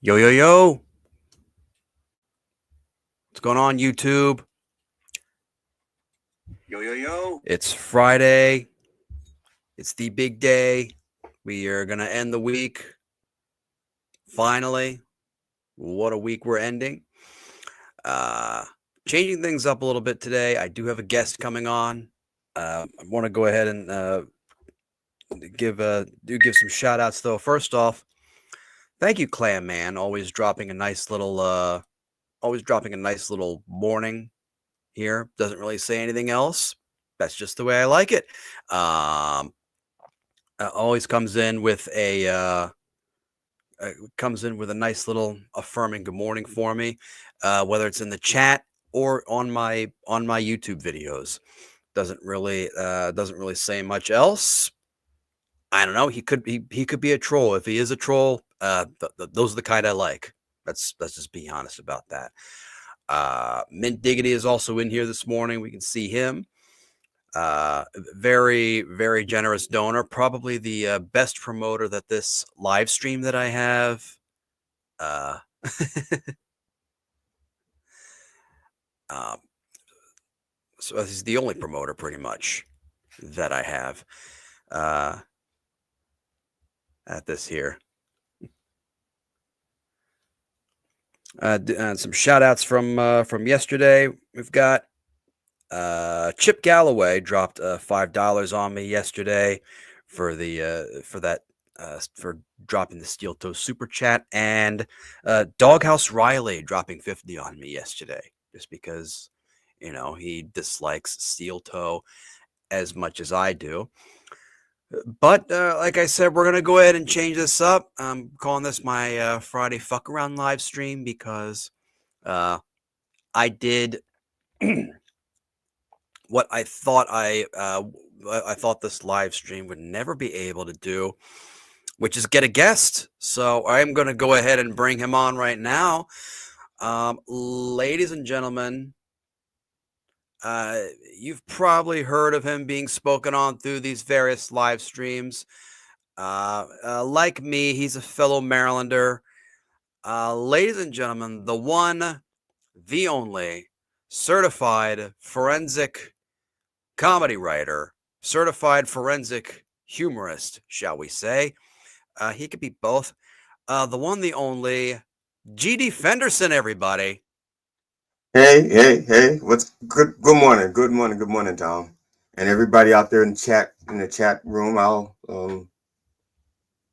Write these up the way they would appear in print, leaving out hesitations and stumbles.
Yo, yo, yo. What's going on, YouTube? Yo, yo, yo. It's Friday. It's the big day. We are going to end the week. Finally. What a week we're ending. Changing things up a little bit today. I do have a guest coming on. I want to go ahead and give some shout outs though. First off, thank you, Clam Man, always dropping a nice little warning here. Doesn't really say anything else. That's just the way I like it. Always comes in with a nice little affirming good morning for me, whether it's in the chat or on my YouTube videos. Doesn't really say much else. I don't know. He could be a troll. If he is a troll, those are the kind I like. Let's just be honest about that. Mint Diggity is also in here this morning. We can see him. Very, very generous donor. Probably the best promoter that this live stream that I have. So he's the only promoter pretty much that I have at this here. Some shout outs from yesterday. We've got Chip Galloway dropped $5 on me yesterday for dropping the Steel Toe super chat, and Doghouse Riley dropping 50 on me yesterday, just because he dislikes Steel Toe as much as I do. But like I said, we're gonna go ahead and change this up. I'm calling this my Friday fuck around live stream because I did what I thought I thought this live stream would never be able to do, which is get a guest. So I'm going to go ahead and bring him on right now. Ladies and gentlemen, you've probably heard of him being spoken on through these various live streams. Like me, he's a fellow Marylander. Ladies and gentlemen, the one, the only, certified forensic comedy writer, certified forensic humorist, shall we say. He could be both. The one, the only, GD Fenderson, everybody. Hey. What's good? Good morning, Tom. And everybody out there in the chat room. Will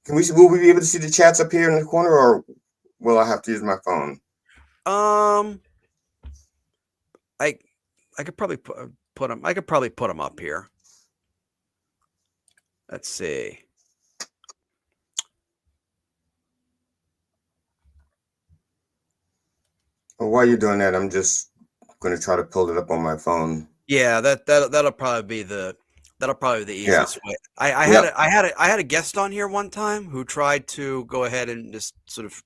we be able to see the chats up here in the corner, or will I have to use my phone? I could probably put them. I could probably put them up here. Let's see. Well, while you're doing that, I'm just going to try to pull it up on my phone. Yeah, that'll probably be the easiest way. I had a guest on here one time who tried to go ahead and just sort of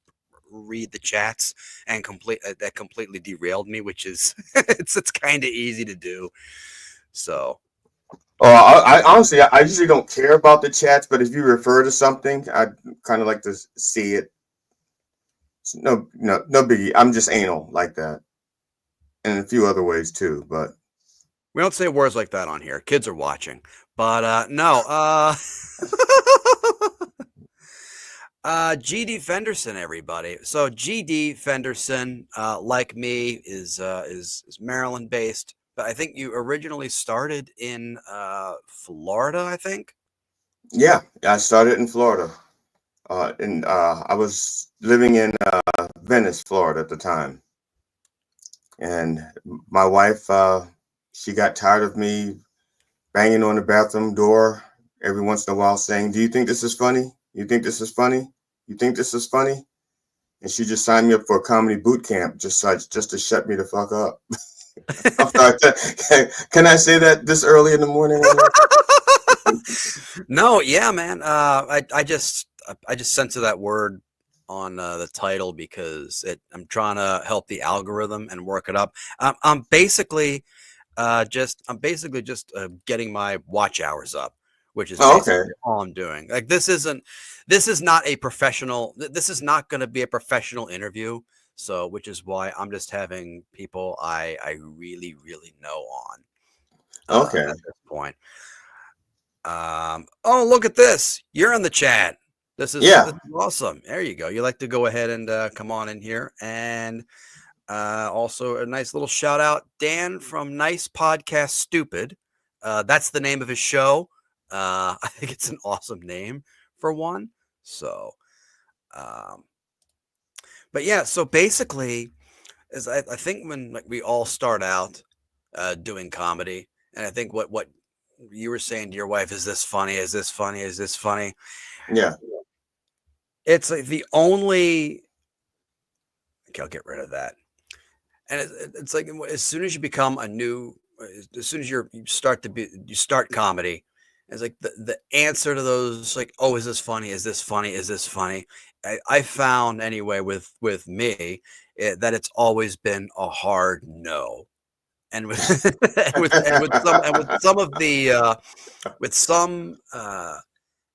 read the chats and that completely derailed me, which is it's kind of easy to do. So. I honestly, I usually don't care about the chats, but if you refer to something, I'd kind of like to see it. No biggie. I'm just anal like that, and in a few other ways too. But we don't say words like that on here. Kids are watching. But no. GD Fenderson, everybody. So GD Fenderson, like me, is Maryland based. But I think you originally started in Florida, I think. Yeah, I started in Florida. I was living in Venice, Florida at the time. And my wife, she got tired of me banging on the bathroom door every once in a while saying, "Do you think this is funny? You think this is funny? You think this is funny?" And she just signed me up for a comedy boot camp just to shut me the fuck up. I'm sorry. Can I say that this early in the morning? No, yeah, man. I just censor that word on the title because I'm trying to help the algorithm and work it up. I'm basically just getting my watch hours up, which is Oh, okay. basically all I'm doing. Like this is not a professional. This is not going to be a professional interview. So, which is why I'm just having people I really really know on Okay. at this point. Oh, look at this! You're in the chat. This is Yeah. awesome. There you go. You like to go ahead and come on in here, and also a nice little shout out, Dan from Nice Podcast Stupid. That's the name of his show. I think it's an awesome name for one. So, but yeah. So basically, is I think when like we all start out doing comedy, and I think what you were saying to your wife, is this funny? Is this funny? Is this funny? Yeah. It's like the only. Okay, I'll get rid of that. And it's like as soon as you become a new, as soon as you start comedy, it's like the answer to those like, oh, is this funny? Is this funny? Is this funny? I found anyway with me that it's always been a hard no. And with with some of the with some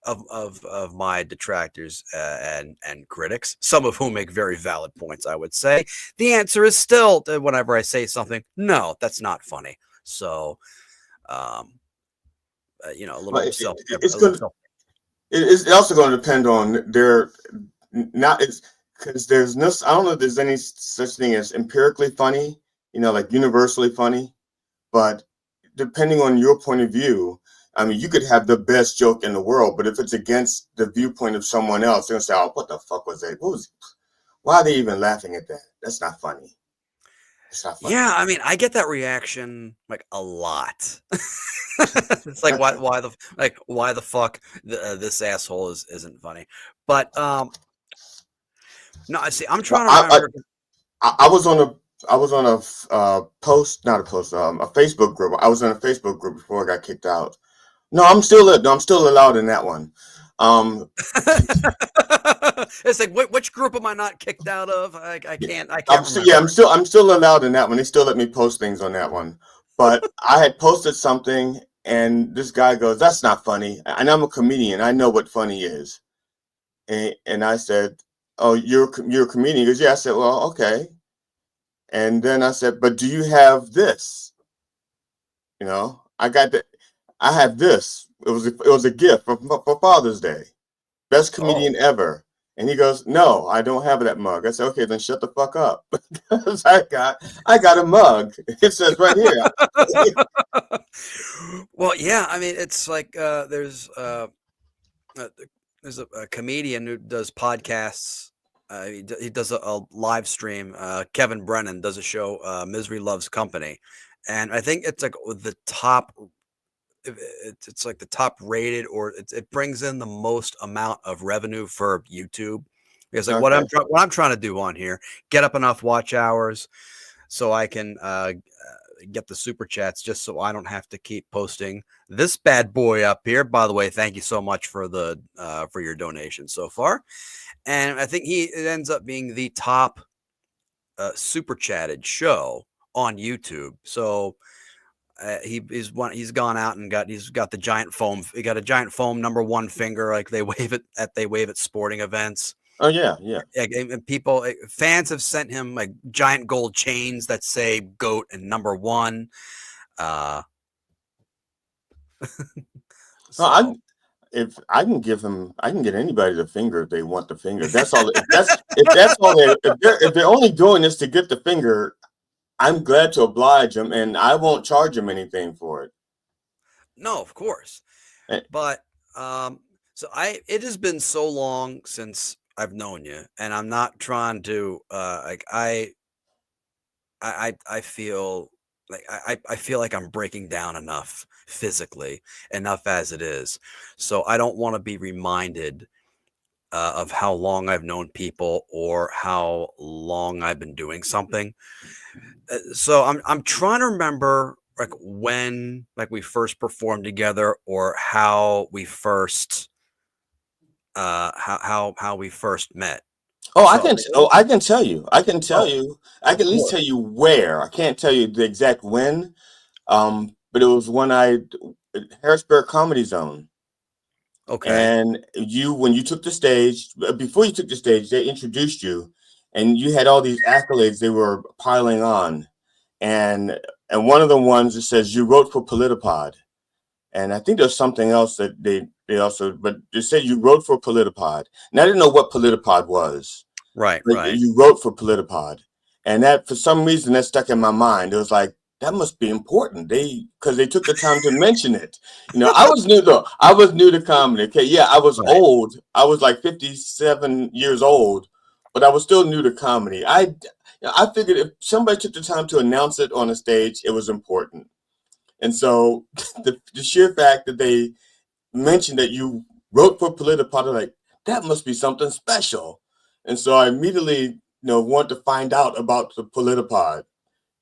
of my detractors and critics, some of whom make very valid points, I would say the answer is still, whenever I say something, no, that's not funny. So, a little But self, it's going. It's also going to depend on their not. It's because there's no. I don't know if there's any such thing as empirically funny. Like universally funny. But depending on your point of view, I mean, you could have the best joke in the world, but if it's against the viewpoint of someone else, they're gonna say, "Oh, what the fuck was that? Why are they even laughing at that? That's not funny. It's not funny." Yeah, I mean, I get that reaction like a lot. It's like why the fuck this asshole isn't funny. But no, I see. I'm trying to remember. I was on a post, not a post, a Facebook group. I was in a Facebook group before I got kicked out. No, I'm still allowed in that one. It's like which group am I not kicked out of? I can't remember. I'm still allowed in that one. They still let me post things on that one. But I had posted something, and this guy goes, "That's not funny." And I'm a comedian. I know what funny is. And I said, "Oh, you're a comedian?" He goes, "Yeah." I said, "Well, okay." And then I said, "But do you have this?" I got that. I have this. It was a gift for Father's Day. Best comedian ever. And he goes, "No, I don't have that mug." I said, "Okay, then shut the fuck up." Because I got a mug. It says right here. Well, yeah, I mean, it's like there's a comedian who does podcasts. He does a live stream. Kevin Brennan does a show, Misery Loves Company, and I think it's like the top. It's like the top rated, or it brings in the most amount of revenue for YouTube. Because like Okay. what I'm trying to do on here, get up enough watch hours so I can get the super chats, just so I don't have to keep posting this bad boy up here. By the way, thank you so much for the for your donation so far. And I think it ends up being the top super chatted show on YouTube. So he's gone out and he's got the giant foam. He got a giant foam #1 finger, like they wave at sporting events. Oh yeah, yeah. And people, fans have sent him like giant gold chains that say GOAT and #1. So, if I can give him, I can get anybody the finger if they want the finger. That's all. If that's all if they're only doing this to get the finger, I'm glad to oblige them, and I won't charge them anything for it. No, of course, but so it has been so long since I've known you, and I'm not trying to like I feel like I feel like I'm breaking down enough physically, enough as it is. So I don't want to be reminded of how long I've known people or how long I've been doing something. So I'm trying to remember like when like we first performed together, or how we first how we first met. Oh, So I can tell you. I can tell oh, you. I of can at least course. tell you where. I can't tell you the exact when. But it was when Harrisburg Comedy Zone. Okay. And when you took the stage, before you took the stage, they introduced you, and you had all these accolades they were piling on, and one of the ones that says you wrote for Politipod, and I think there's something else that they also, but they said you wrote for Politipod, and I didn't know what Politipod was, Right. but Right. you wrote for Politipod, and that for some reason that stuck in my mind. It was like that must be important. Because they took the time to mention it. I was new though. I was new to comedy. Okay, yeah, I was Right. old. I was like 57 years old, but I was still new to comedy. I figured if somebody took the time to announce it on a stage, it was important. And so the sheer fact that they mentioned that you wrote for Politipod, like that must be something special. And so I immediately, wanted to find out about the Politipod,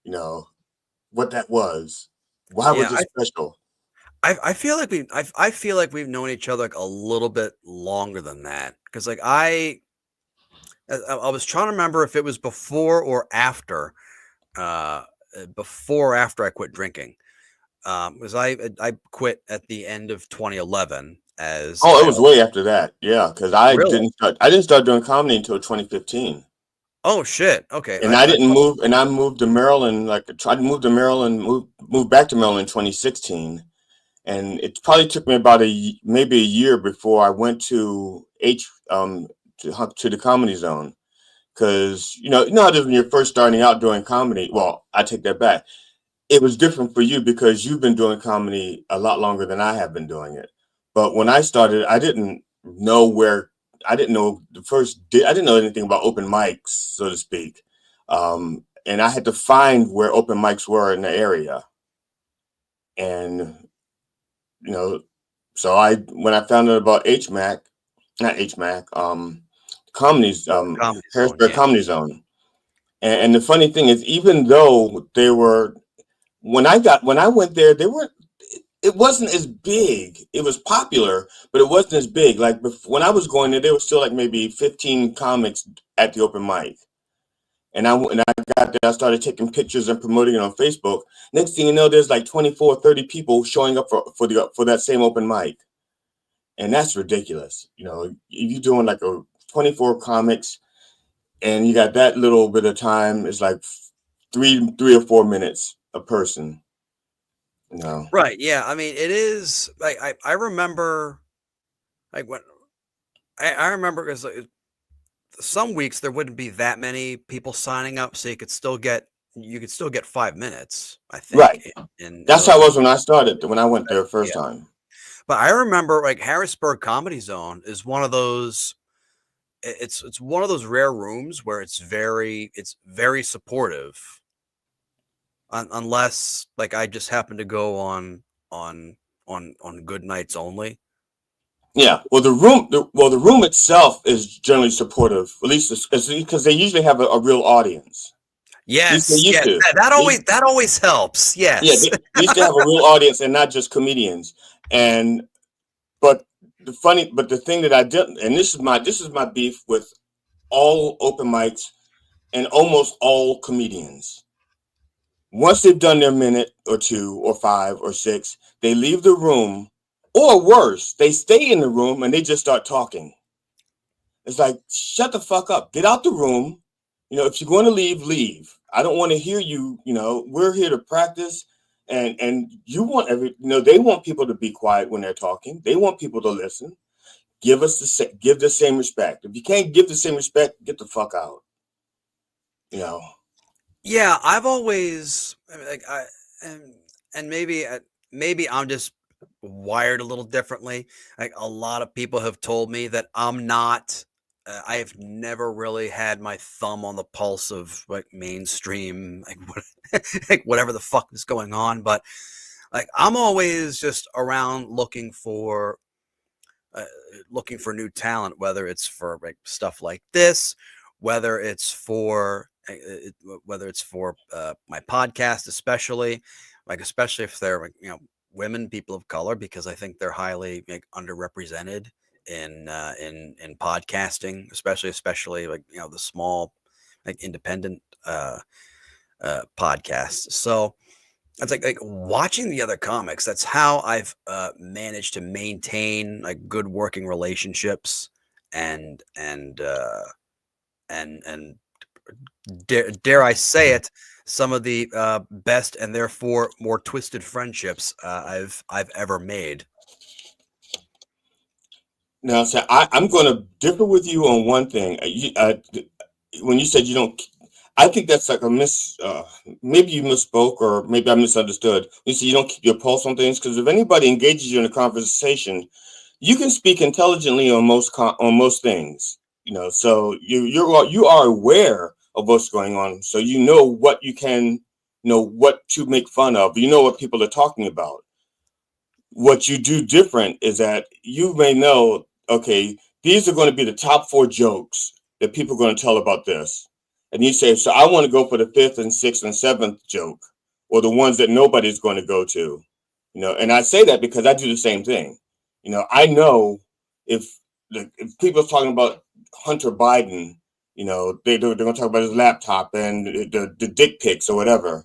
you know, what that was. Why Yeah. was it special? I feel like I feel like we've known each other like a little bit longer than that because like I was trying to remember if it was uh, before or after I quit drinking. Because I quit at the end of 2011 as Oh, it I was way after that. Yeah, because really. I didn't start doing comedy until 2015. Oh shit. Okay. And I didn't move, and I moved to Maryland, like tried to move to Maryland, moved back to Maryland in 2016. And it probably took me about maybe a year before I went to to the Comedy Zone, because you know how it is when you're first starting out doing comedy. Well, I take that back. It was different for you because you've been doing comedy a lot longer than I have been doing it. But when I started, I didn't know I didn't know anything about open mics, so to speak. And I had to find where open mics were in the area. And, you know, so when I found out about not HMAC, Comedy Zone. Harrisburg Yeah. Comedy Zone. And the funny thing is, even though they were, when I went there, it wasn't as big. It was popular, but it wasn't as big. Like when I was going there was still like maybe 15 comics at the open mic. And when I got there, I started taking pictures and promoting it on Facebook. Next thing you know, there's like 24, 30 people showing up for that same open mic. And that's ridiculous. If you're doing like a 24 comics and you got that little bit of time, it's like 3 or 4 minutes a person. Right. Yeah. I mean, it is like I remember like when I remember because like, some weeks there wouldn't be that many people signing up, so you could still get 5 minutes. I think Right. in That's how those it was open. when I started, when I went there first Yeah. time. But I remember like Harrisburg Comedy Zone is one of those. It's one of those rare rooms where it's very supportive, unless like I just happen to go on on good nights only. Yeah. Well, the room itself is generally supportive, at least because they usually have a real audience. At least they Yes, used yes, to. that always helps. Yeah, Yes. they used to have a real audience and not just comedians. And but the thing that I didn't, and this is my beef with all open mics and almost all comedians. Once they've done their minute or two or five or six, they leave the room, or worse, they stay in the room and they just start talking. It's like, shut the fuck up. Get out the room. If you're going to leave, leave. I don't want to hear you. We're here to practice, and they want people to be quiet when they're talking. They want people to listen. Give the same respect. If you can't give the same respect, get the fuck out. You know. Yeah, I've always I mean, like and and maybe I'm just wired a little differently. Like a lot of people have told me that I'm not. I have never really had my thumb on the pulse of like mainstream, like whatever the fuck is going on. But like I'm always just around uh, looking for new talent, whether it's for like stuff like this, whether it's for my podcast, especially if they're like women, people of color, because I think they're highly like underrepresented in podcasting, especially like the small like independent podcasts. So It's like watching the other comics. That's how I've managed to maintain like good working relationships and and uh, and dare I say it, some of the best and therefore more twisted friendships I've ever made. Now, so I'm going to differ with you on one thing. When you said you don't, I think that's like a maybe you misspoke or maybe I misunderstood. You see, you don't keep your pulse on things because if anybody engages you in a conversation, you can speak intelligently on on most things. So you are aware of what's going on, so you know what you can, what to make fun of. You know what people are talking about. What you do different is that you may know, okay, these are going to be the top four jokes that people are going to tell about this. And you say, so I want to go for the fifth and sixth and seventh joke, or the ones that nobody's going to go to. And I say that because I do the same thing. I know if if people are talking about Hunter Biden, they're going to talk about his laptop and the dick pics or whatever.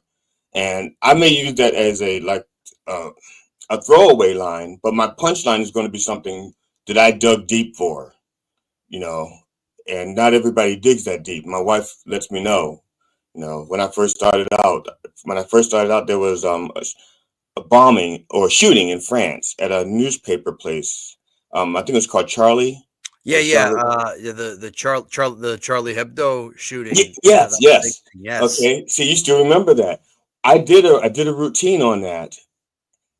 And I may use that as uh, a throwaway line, but my punchline is going to be something that I dug deep for, you know, and not everybody digs that deep. My wife lets me know, when I first started out, there was a bombing or shooting in France at a newspaper place. I think it was called Charlie Yeah, or yeah, Charlotte. yeah, the Charlie Hebdo shooting. Yes, That was a big yes. thing. Yes. Okay, so you still remember that? I did a routine on that,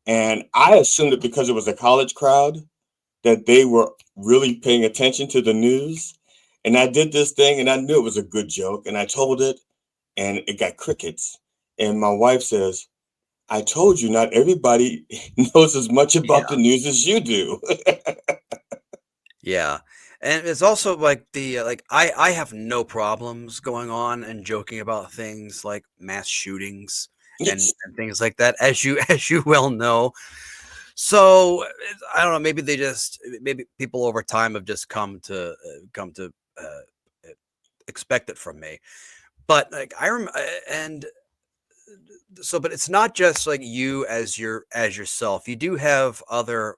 and I assumed that because it was a college crowd, that they were really paying attention to the news. And I did this thing and I knew it was a good joke and I told it and it got crickets. And my wife says, I told you not everybody knows as much about the Yeah. news as you do. Yeah. And it's also like like I have no problems going on and joking about things like mass shootings Yes. and things like that, as you as you well know. So I don't know. Maybe people over time have just come to uh, e- expect it from me. But like I rem and so, but it's not just like you as yourself. You do have other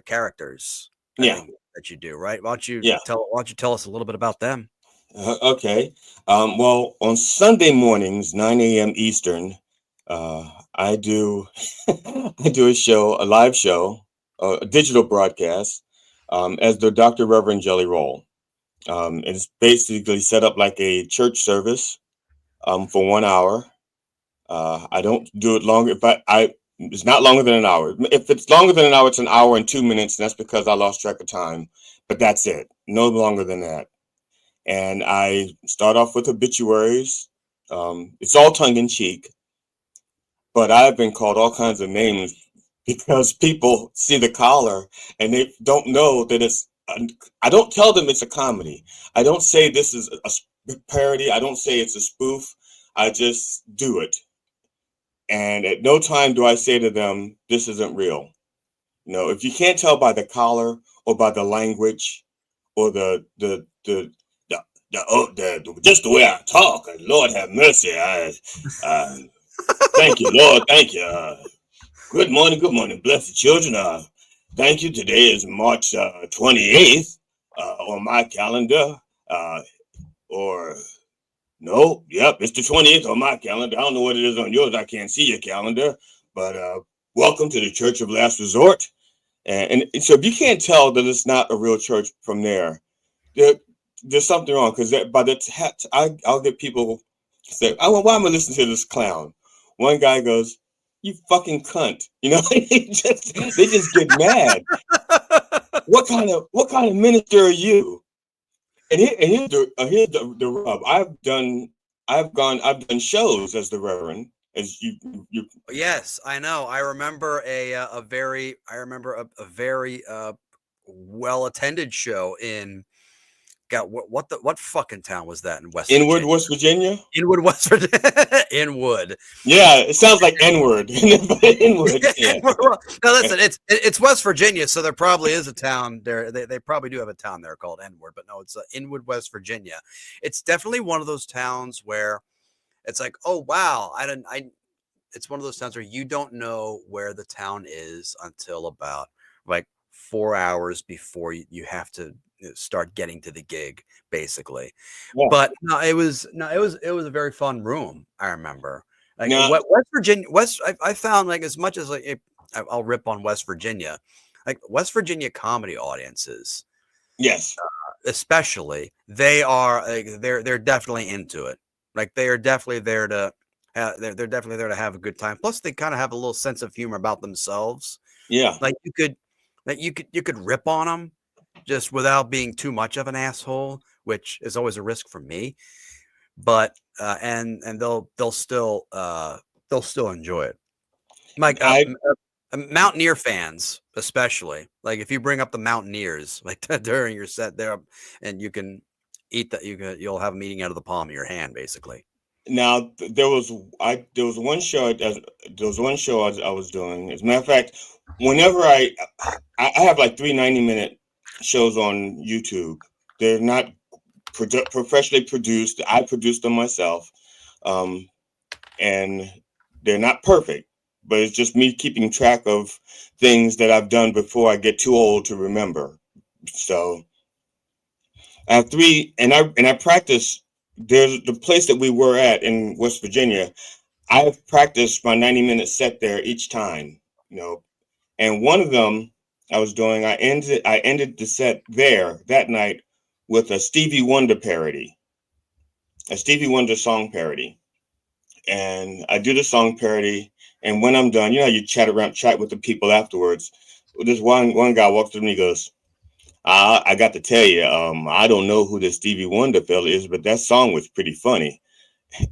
characters. I Yeah. think that you do, right? Yeah. Why don't you tell us a little bit about them? Okay. Well, on Sunday mornings, 9 a.m. Eastern, I do I do a live show, a digital broadcast, as the Dr. Reverend Jelly Roll. It's basically set up like a church service for 1 hour. I don't do it longer, but it's not longer than an hour. If it's longer than an hour, it's an hour and 2 minutes, and that's because I lost track of time. But that's it, no longer than that. And I start off with obituaries. It's all tongue in cheek, but I've been called all kinds of names because people see the collar and they don't know that I don't tell them it's a comedy. I don't say this is a parody. I don't say it's a spoof. I just do it. And at no time do I say to them, this isn't real. If you can't tell by the collar or by the language or the, just the way I talk, Lord have mercy. Uh, Thank you, Lord. Thank you. Good morning. Good morning, blessed children. Thank you. Today is March 28th on my calendar. Uh, or no, yep, it's the 20th on my calendar. I don't know what it is on yours. I can't see your calendar. But welcome to the Church of Last Resort. And so if you can't tell that it's not a real church from there, there's something wrong because I'll get people say, "Oh, well, why am I listening to this clown?" One guy goes, "You fucking cunt!" They just get mad. What kind of minister are you? And here's the rub. I've done shows as the Reverend, as you. Yes, I know. I remember a very well attended show in God. What fucking town was that in West Inward, Virginia? West Virginia. Inwood, West Virginia. Inwood. Yeah, it sounds like N-word. Inward, yeah. Well, no, listen, it's West Virginia, so there probably is a town there. They probably do have a town there called Inwood, but no, it's Inwood, West Virginia. It's definitely one of those towns where it's like, oh wow, I didn't, I it's one of those towns where you don't know where the town is until about like 4 hours before you have to start getting to the gig, basically. Yeah. But no, it was a very fun room. I remember like Now, West Virginia. I found like as much as like I'll rip on West Virginia, like West Virginia comedy audiences, yes. especially they are like, they're definitely into it. Like they are definitely there to they're definitely there to have a good time. Plus, they kind of have a little sense of humor about themselves. Yeah. Like you could rip on them just without being too much of an asshole, which is always a risk for me. But and they'll still enjoy it. Like I Mountaineer fans, especially, like if you bring up the Mountaineers like during your set there, and you can eat that, you'll have them eating out of the palm of your hand, basically. Now there was one show I was doing. As a matter of fact, whenever I have like 3 90-minute shows on YouTube. They're not professionally produced. I produced them myself, um, and they're not perfect. But it's just me keeping track of things that I've done before I get too old to remember. So I have three, and I practice. There's the place that we were at in West Virginia. I've practiced my 90-minute set there each time, you know. And one of them I was doing, I ended the set there that night with a Stevie Wonder parody, a Stevie Wonder song parody. And I do the song parody, and when I'm done, you know, you chat with the people afterwards. This one guy walks up to me and goes, I got to tell you, I don't know who this Stevie Wonder fella is, but that song was pretty funny.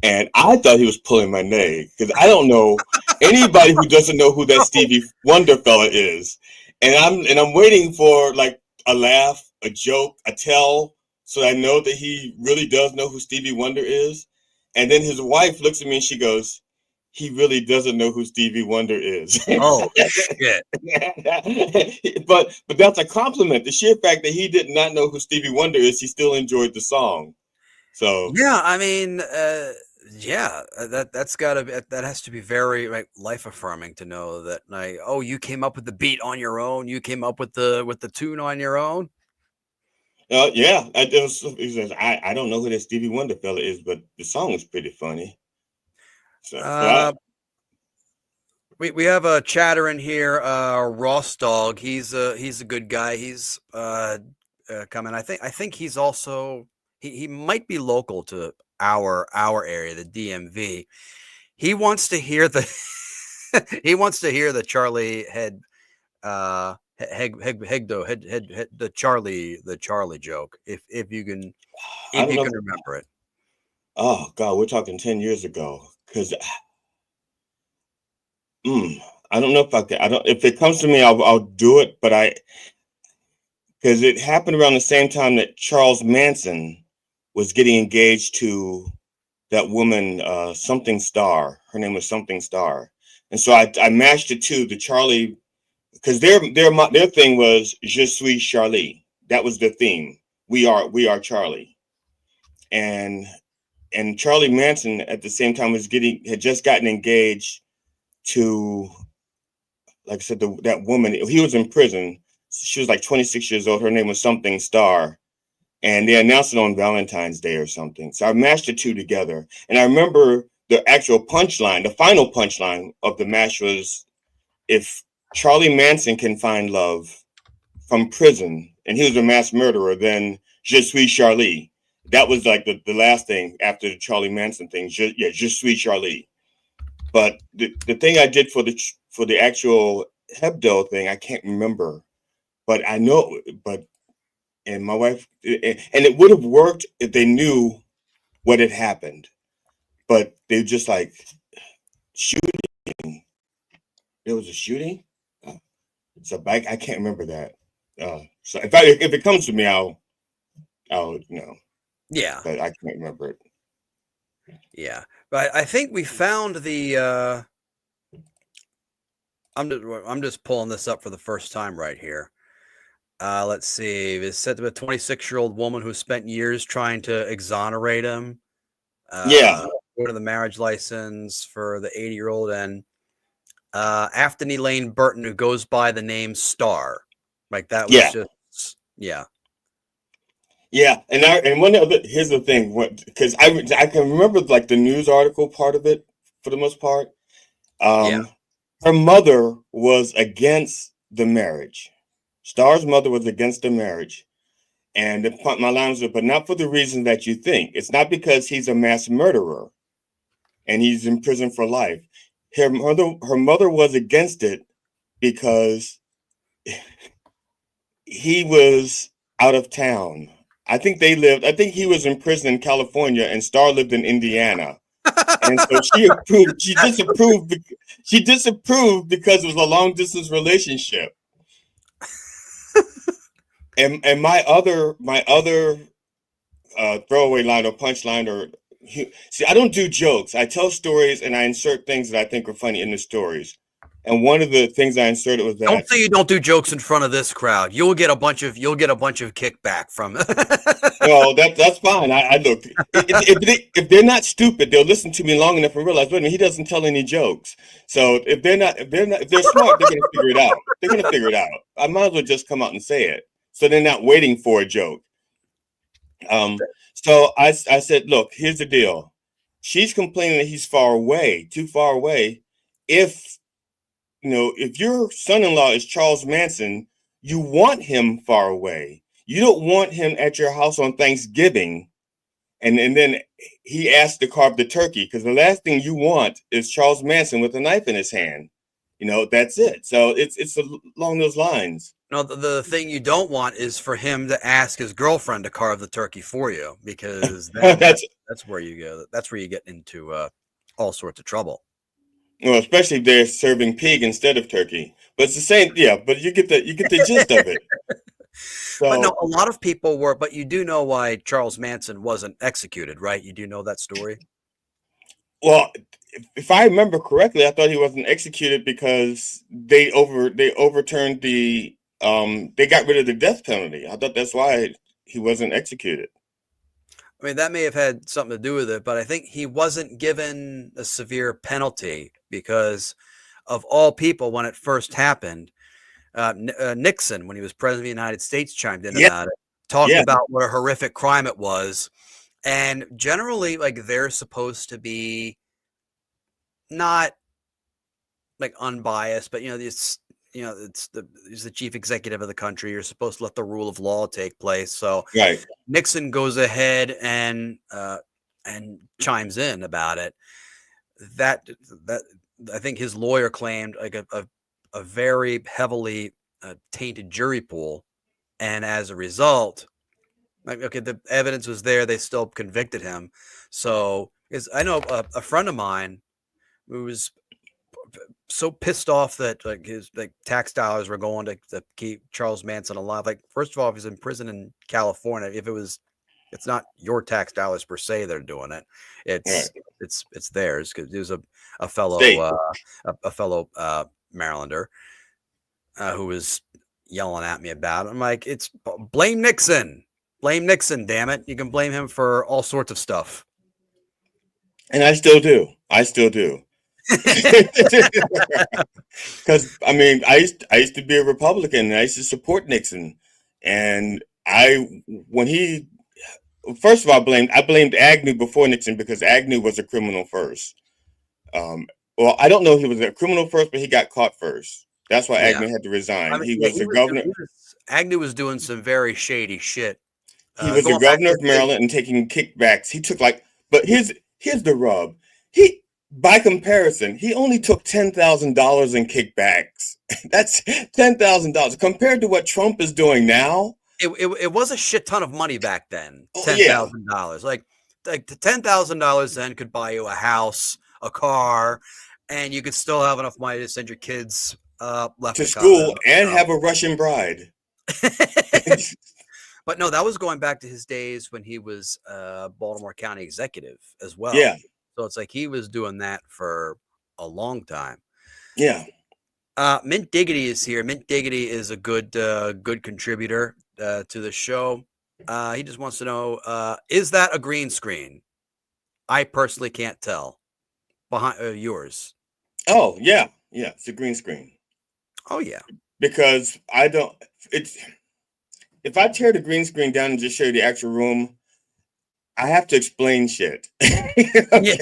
And I thought he was pulling my leg because I don't know anybody who doesn't know who that Stevie Wonder fella is. And I'm waiting for like a laugh, a joke, a tell, so I know that he really does know who Stevie Wonder is. And then his wife looks at me and she goes, "He really doesn't know who Stevie Wonder is." Oh shit! But that's a compliment. The sheer fact that he did not know who Stevie Wonder is, he still enjoyed the song. So Yeah, I mean, yeah, that's gotta be, that has to be very like life affirming to know that like, oh, you came up with the beat on your own, you came up with the tune on your own. yeah, he says, I don't know who that Stevie Wonder fella is, but the song is pretty funny. So Uh, we have a chatter in here, Ross Dog. He's a good guy. He's coming. I think he's also he might be local to our area, the DMV. He wants to hear the he wants to hear the Charlie head Hegdo head the Charlie joke I if don't you know. can remember it. Oh God, we're talking 10 years ago. Because I don't know if I can. I don't. If it comes to me, I'll do it. But because it happened around the same time that Charles Manson was getting engaged to that woman, something Star. Her name was something Star, and so I matched it to the Charlie because their thing was Je suis Charlie. That was the theme. We are Charlie, and Charlie Manson at the same time had just gotten engaged to, like I said, that woman. He was in prison. She was like 26 years old. Her name was something Star, and they announced it on Valentine's Day or something. So I mashed the two together, and I remember the actual punchline. The final punchline of the mash was, "If Charlie Manson can find love from prison, and he was a mass murderer, then je suis Charlie." That was like the last thing after the Charlie Manson thing. Je suis Charlie. But the thing I did for the actual Hebdo thing, I can't remember. But I know, but and my wife, and it would have worked if they knew what had happened. But they just like shooting. There was a shooting. Uh, so I can't remember that. So if it comes to me, I'll Yeah, but I can't remember it. yeah. But I think we found the I'm just pulling this up for the first time right here. Let's see. It's said to be a 26-year-old woman who spent years trying to exonerate him. Yeah, order the marriage license for the 80-year-old and Afton Elaine Burton, who goes by the name Star. Like that was Yeah. just yeah. Yeah, and one other here's the thing, what because I can remember like the news article part of it for the most part. Yeah. Um, her mother was against the marriage. Star's mother was against the marriage, and my line was, but not for the reason that you think. It's not because he's a mass murderer and he's in prison for life. Her mother was against it because he was out of town. I think he was in prison in California and Star lived in Indiana. And so she disapproved because it was a long distance relationship. And my other throwaway line or punchline see, I don't do jokes. I tell stories and I insert things that I think are funny in the stories. And one of the things I inserted was Don't that, say you don't do jokes in front of this crowd. You'll get a bunch of kickback from no, that's fine. I look, if they're not stupid, they'll listen to me long enough and realize, wait a minute, he doesn't tell any jokes. So if they're smart, they're gonna figure it out. They're gonna figure it out. I might as well just come out and say it, so they're not waiting for a joke. So I said, look, here's the deal. She's complaining that he's far away, too far away. If if your son-in-law is Charles Manson, you want him far away. You don't want him at your house on Thanksgiving, and then he asked to carve the turkey because the last thing you want is Charles Manson with a knife in his hand. That's it. So it's along those lines. No, the thing you don't want is for him to ask his girlfriend to carve the turkey for you, because then That's that's where you go. That's where you get into all sorts of trouble. Well, especially if they're serving pig instead of turkey. But it's the same, yeah. But you get the gist of it. But no, So, a lot of people were. But you do know why Charles Manson wasn't executed, right? You do know that story. well, if I remember correctly, I thought he wasn't executed because they overturned they got rid of the death penalty. I thought that's why he wasn't executed. I mean, that may have had something to do with it, but I think he wasn't given a severe penalty because, of all people, when it first happened, Nixon, when he was president of the United States, chimed in Yeah, about it, talked yeah, about what a horrific crime it was. And generally, like, they're supposed to be not like unbiased, but he's the chief executive of the country. You're supposed to let the rule of law take place. So right. Nixon goes ahead and chimes in about it. That that I think his lawyer claimed like a very heavily tainted jury pool, and as a result, like, okay, the evidence was there, they still convicted him. So is I know a friend of mine who was so pissed off that like his like tax dollars were going to keep Charles Manson alive. Like, first of all, if he's in prison in California, it's not your tax dollars per se that are doing it. Right. It's theirs, because he was a fellow State. a fellow Marylander who was yelling at me about it. I'm like, it's blame Nixon. Blame Nixon, damn it. You can blame him for all sorts of stuff. And I still do. I still do. Because I used to be a Republican and I used to support Nixon. And when he first of all, I blamed Agnew before Nixon because Agnew was a criminal first. Um, well, I don't know if he was a criminal first, but he got caught first. That's why Yeah. Agnew had to I resign. mean, He yeah, was the governor. Agnew was doing some very shady shit. He was the Going back governor to of his Maryland and taking kickbacks. He took but here's the rub. By comparison, he only took $10,000 in kickbacks. That's $10,000 compared to what Trump is doing now. it was a shit ton of money back then. Oh yeah, $10,000, like the $10,000 then could buy you a house, a car, and you could still have enough money to send your kids left to to school and college. have a Russian bride. But no, that was going back to his days when he was Baltimore County executive as well. Yeah, So it's like he was doing that for a long time. yeah. Mint Diggity is here. Mint Diggity is a good contributor to the show. He just wants to know, is that a green screen? I personally can't tell behind yours. Oh yeah, yeah, it's a green screen Oh yeah. because I don't. It's if I tear the green screen down and just show you the actual room, I have to explain shit. Yeah.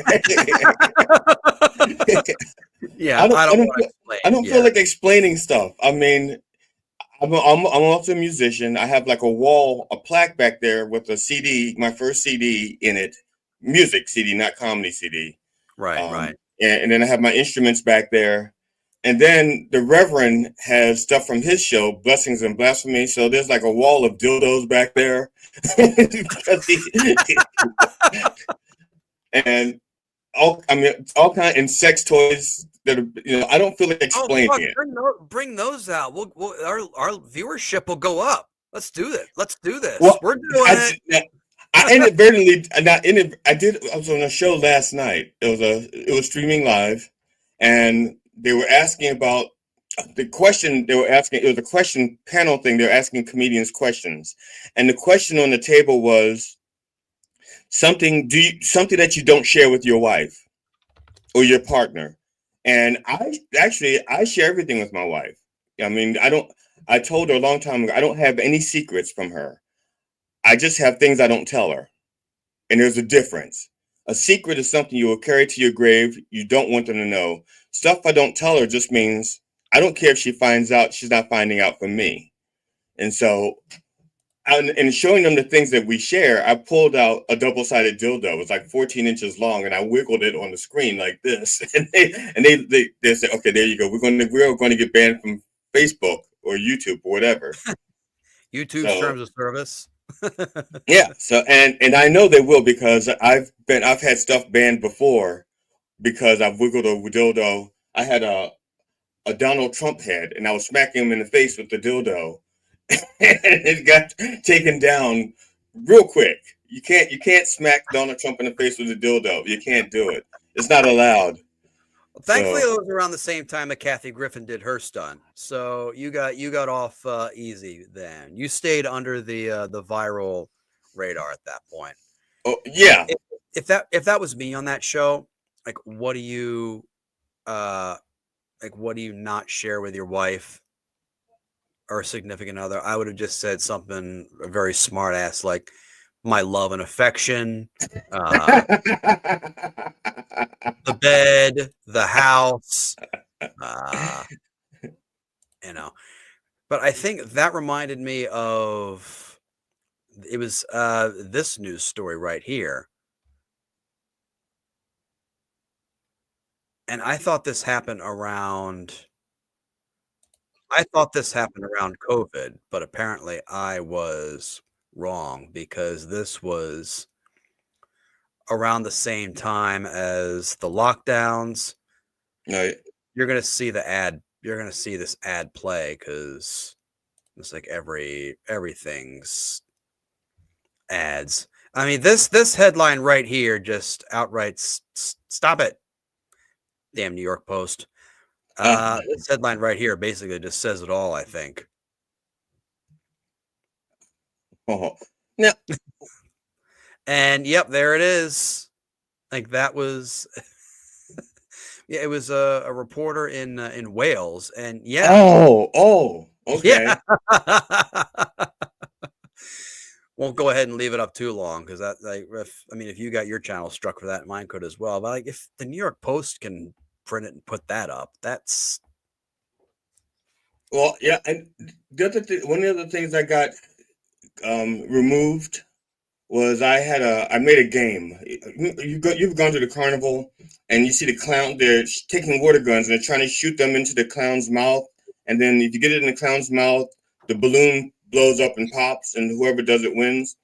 Yeah, I don't. I I don't don't. want to explain. I don't feel Yeah. like explaining stuff. I mean, I'm also a musician. I have like a plaque back there with a CD, my first CD in it, music CD, not comedy CD. Right, right. And then I have my instruments back there. And then the Reverend has stuff from his show, Blessings and Blasphemy. So there's like a wall of dildos back there. And all kind and sex toys that are, I don't feel like Oh explaining fuck, it. bring those out. Our viewership will go up. Let's do it. Let's do this. Well, We're doing it. I inadvertently, not in I was on a show last night. It was streaming live, and they were asking about the question they were asking. It was a question panel thing. They were asking comedians questions, and the question on the table was something that you don't share with your wife or your partner. And I share everything with my wife. I mean, I told her a long time ago, I don't have any secrets from her. I just have things I don't tell her. And there's a difference. A secret is something you will carry to your grave. You don't want them to know. Stuff I don't tell her just means I don't care if she finds out, she's not finding out from me. And so, and showing them the things that we share, I pulled out a double-sided dildo. It was like 14 inches long, and I wiggled it on the screen like this. And they said, "Okay, there you go. We're going to get banned from Facebook or YouTube or whatever." YouTube's So terms of service. yeah. So and I know they will because I've had stuff banned before because I've wiggled a dildo. I had a Donald Trump head, and I was smacking him in the face with the dildo, and it got taken down real quick. You can't smack Donald Trump in the face with a dildo. You can't do it. It's not allowed. Thankfully, So it was around the same time that Kathy Griffin did her stunt, so you got off easy. Then you stayed under the viral radar at that point. oh yeah. If that was me on that show, like what do you uh what do you not share with your wife or significant other? I would have just said something very smart ass like my love and affection, uh, the bed, the house, uh, you know. But I think that reminded me of it was this news story right here. And I thought this happened around COVID, but apparently I was wrong because this was around the same time as the lockdowns. No, You're gonna see the ad. You're gonna see this ad play because it's like everything's ads. I mean, this headline right here just outright stop it. Damn New York Post. This headline right here basically just says it all, I think. now And yep, there it is. Like that was yeah, it was a reporter in Wales, and yeah, okay. yeah. Won't go ahead and leave it up too long because that like if you got your channel struck for that, mine could as well. But like if the New York Post can print it and put that up, that's Well, yeah, and one of the things I got removed was I made a game. You've gone to the carnival and you see the clown. They're taking water guns and they're trying to shoot them into the clown's mouth. And then if you get it in the clown's mouth, the balloon blows up and pops, and whoever does it wins.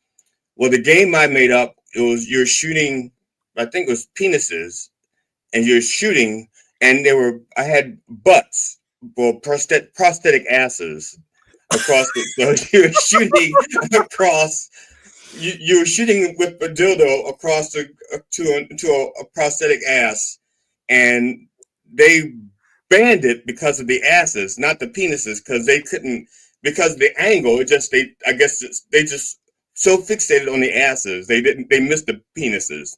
Well, the game I made up, you're shooting. I think it was penises, and you're shooting, and I had butts, well, prosthetic asses across the. So you're shooting across you were shooting with a dildo across to a prosthetic ass, and they banned it because of the asses, not the penises, because they couldn't because of the angle. It just I guess they just so fixated on the asses they missed the penises,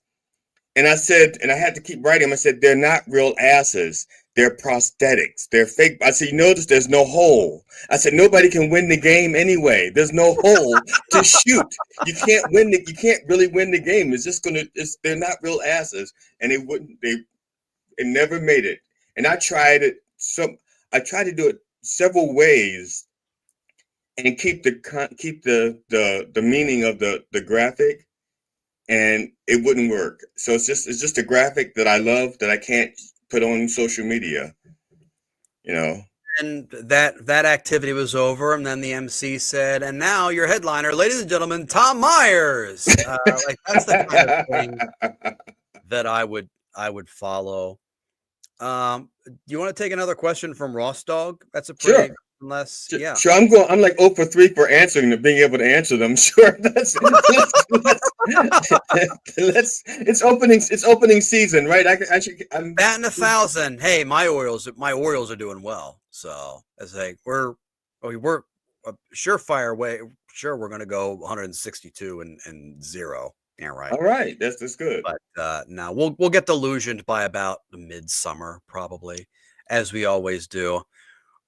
And I said, and I had to keep writing. I said, they're not real asses. They're prosthetics. They're fake. I said, you notice there's no hole. I said, nobody can win the game anyway. There's no hole to shoot. You can't win you can't really win the game. It's just they're not real asses. And it never made it. And I tried it. I tried to do it several ways and keep the meaning of the graphic, and it wouldn't work. So it's just a graphic that I love that I can't put on social media, you know. And that activity was over, and then the MC said, "And now your headliner, ladies and gentlemen, Tom Myers." Like that's the kind of thing that I would follow. Do you want to take another question from Ross Dog? That's a pretty Sure. unless Sure, yeah. sure. I'm like 0 for 3 for answering and being able to answer them. Sure. It's opening season, right? I'm Batting 1,000. Hey, my Orioles are doing well. So as we're a surefire way. Sure, we're going to go 162 and 0. Yeah, right. all right. That's good. But now we'll get delusioned by about the midsummer, probably, as we always do.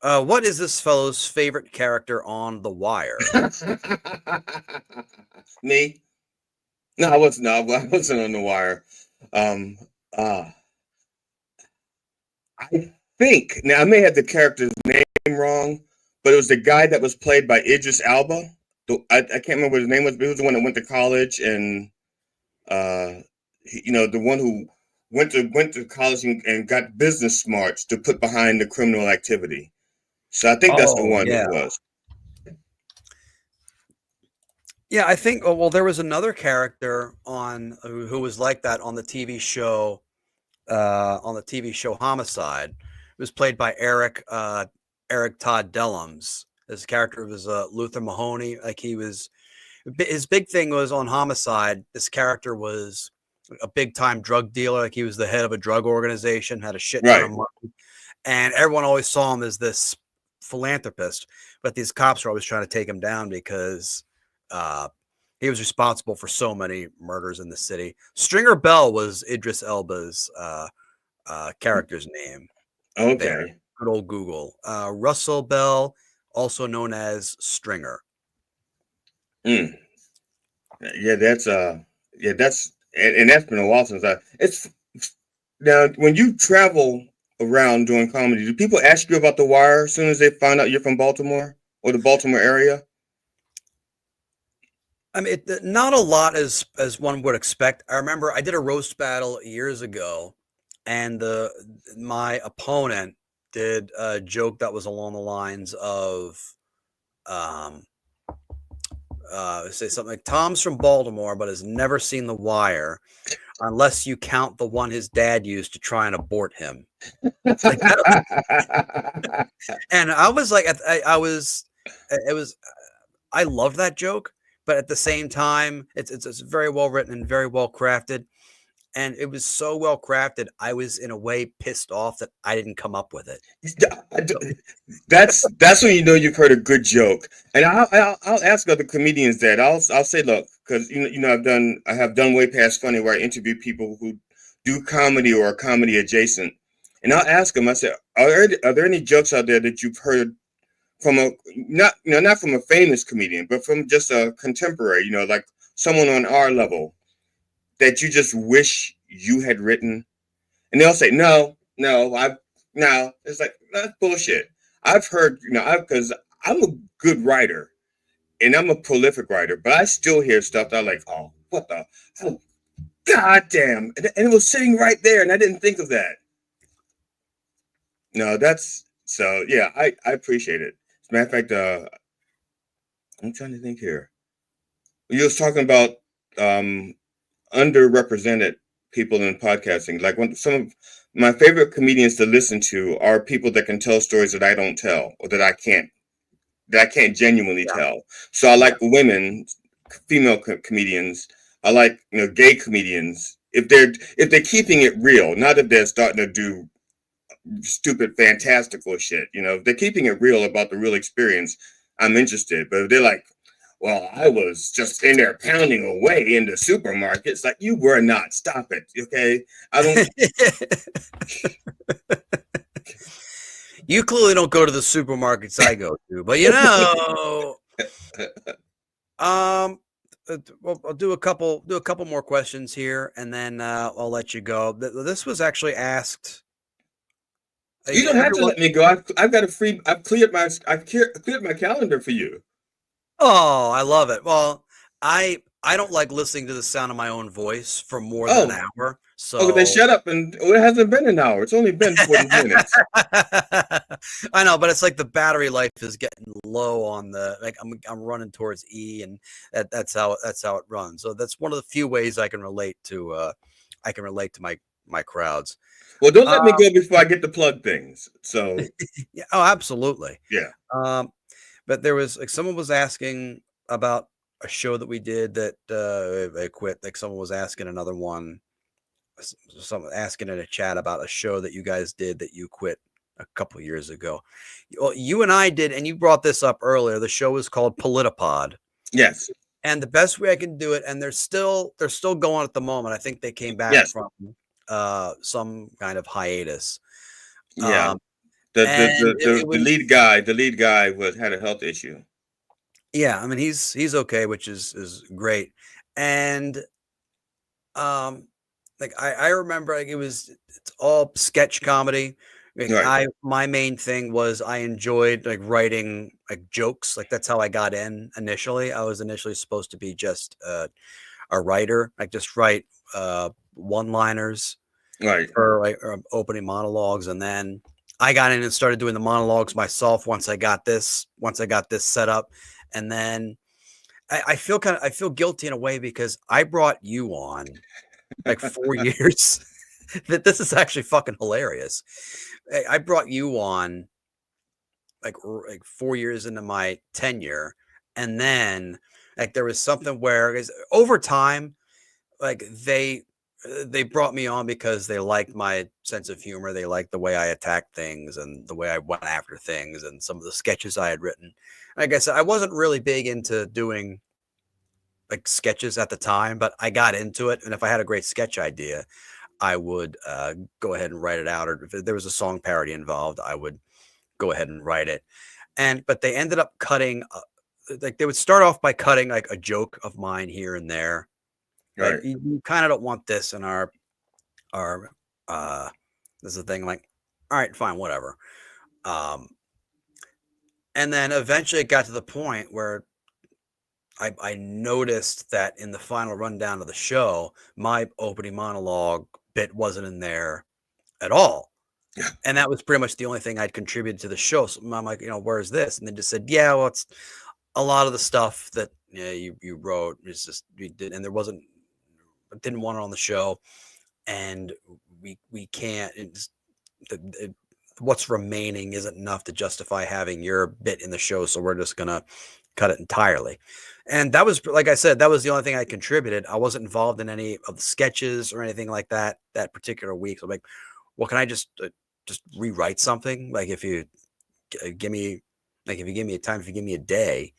What is this fellow's favorite character on The Wire? Me? No, I wasn't. No, I wasn't on The Wire. Um, uh, I think now I may have the character's name wrong, but it was the guy that was played by Idris Elba. I can't remember what his name was, but he was the one that went to college and the one who went to college and got business smarts to put behind the criminal activity. So I think that's the one yeah. it was. Yeah, I think. Oh, well, there was another character on who was like that on the TV show. On the TV show Homicide, it was played by Eric Todd Dellums. His character was Luther Mahoney. Like his big thing was on Homicide. This character was a big time drug dealer. Like he was the head of a drug organization, had a shit ton of money, and everyone always saw him as this philanthropist. But these cops were always trying to take him down because he was responsible for so many murders in the city. Stringer Bell was Idris Elba's character's name. Okay. There. Good old Google. Russell Bell, also known as Stringer. Yeah, that's and that's been a while since it's now when you travel around doing comedy, do people ask you about The Wire as soon as they find out you're from Baltimore or the Baltimore area? I mean, not a lot as one would expect. I remember I did a roast battle years ago, and my opponent did a joke that was along the lines of, say something like, "Tom's from Baltimore, but has never seen The Wire, unless you count the one his dad used to try and abort him." Like and I was like, I loved that joke. But at the same time, it's very well written and very well crafted, and it was so well crafted. I was in a way pissed off that I didn't come up with it. That's when you know you've heard a good joke. And I'll ask other comedians that. I'll say, look, because I have done Way Past Funny, where I interview people who do comedy or are comedy adjacent, and I'll ask them. I said, are there any jokes out there that you've heard from not from a famous comedian, but from just a contemporary, like someone on our level that you just wish you had written? And they'll say, no. It's like, that's bullshit. I've heard, because I'm a good writer and I'm a prolific writer, but I still hear stuff that I'm like, oh, goddamn. And it was sitting right there and I didn't think of that. No, so yeah, I appreciate it. As a matter of fact, I'm trying to think here. You was talking about underrepresented people in podcasting. Like some of my favorite comedians to listen to are people that can tell stories that I don't tell, or that I can't genuinely tell. So I like women, female comedians. I like gay comedians if they're keeping it real, not if they're starting to do stupid fantastical shit. If they're keeping it real about the real experience, I'm interested. But if they're like, Well, I was just in there pounding away in the supermarkets. Like, you were not. Stop it. Okay. I don't. You clearly don't go to the supermarkets I go to, but I'll do a couple more questions here, and then I'll let you go. This was actually asked. You don't have to let me go. I've got a free. I've cleared my calendar for you. Oh, I love it. Well, I don't like listening to the sound of my own voice for more than an hour. So then shut up. And it hasn't been an hour. It's only been 40 minutes. I know, but it's like the battery life is getting low on the I'm running towards E, and that's how it runs. So that's one of the few ways I can relate to my crowds. Well, don't let me go before I get to plug things. So yeah, oh, absolutely. Yeah. But there was someone was asking about a show that we did that I quit. Like someone was asking another one, someone asking in a chat about a show that you guys did that you quit a couple years ago. Well, you and I did, and you brought this up earlier. The show is called Politipod. Yes. And the best way I can do it, and they're still going at the moment. I think they came back from some kind of hiatus. Yeah. The lead guy had a health issue. Yeah, I mean he's okay, which is great. And like I remember it's all sketch comedy. Like my main thing was I enjoyed like writing like jokes. Like that's how I got in initially. I was initially supposed to be just a writer, like just write one-liners for like opening monologues, and then I got in and started doing the monologues myself once I got this set up. And then I feel guilty in a way because I brought you on like 4 years. That this is actually fucking hilarious. I brought you on like 4 years into my tenure, and then like there was something where over time, like they brought me on because they liked my sense of humor. They liked the way I attacked things and the way I went after things and some of the sketches I had written. Like I said, I wasn't really big into doing like sketches at the time, but I got into it. And if I had a great sketch idea, I would go ahead and write it out. Or if there was a song parody involved, I would go ahead and write it. But they ended up cutting, like they would start off by cutting like a joke of mine here and there. Like, you kind of don't want this in our this is the thing, like, all right, fine, whatever. And then eventually it got to the point where I noticed that in the final rundown of the show, my opening monologue bit wasn't in there at all. And that was pretty much the only thing I'd contributed to the show. So I'm like, where's this? And they just said, yeah, well, it's a lot of the stuff that you wrote is just we did, and didn't want it on the show, and we can't. What's remaining isn't enough to justify having your bit in the show, so we're just gonna cut it entirely. And that was, like I said, that was the only thing I contributed. I wasn't involved in any of the sketches or anything like that particular week. So I'm like, well, can I just rewrite something? Like if you give me a time, if you give me a day,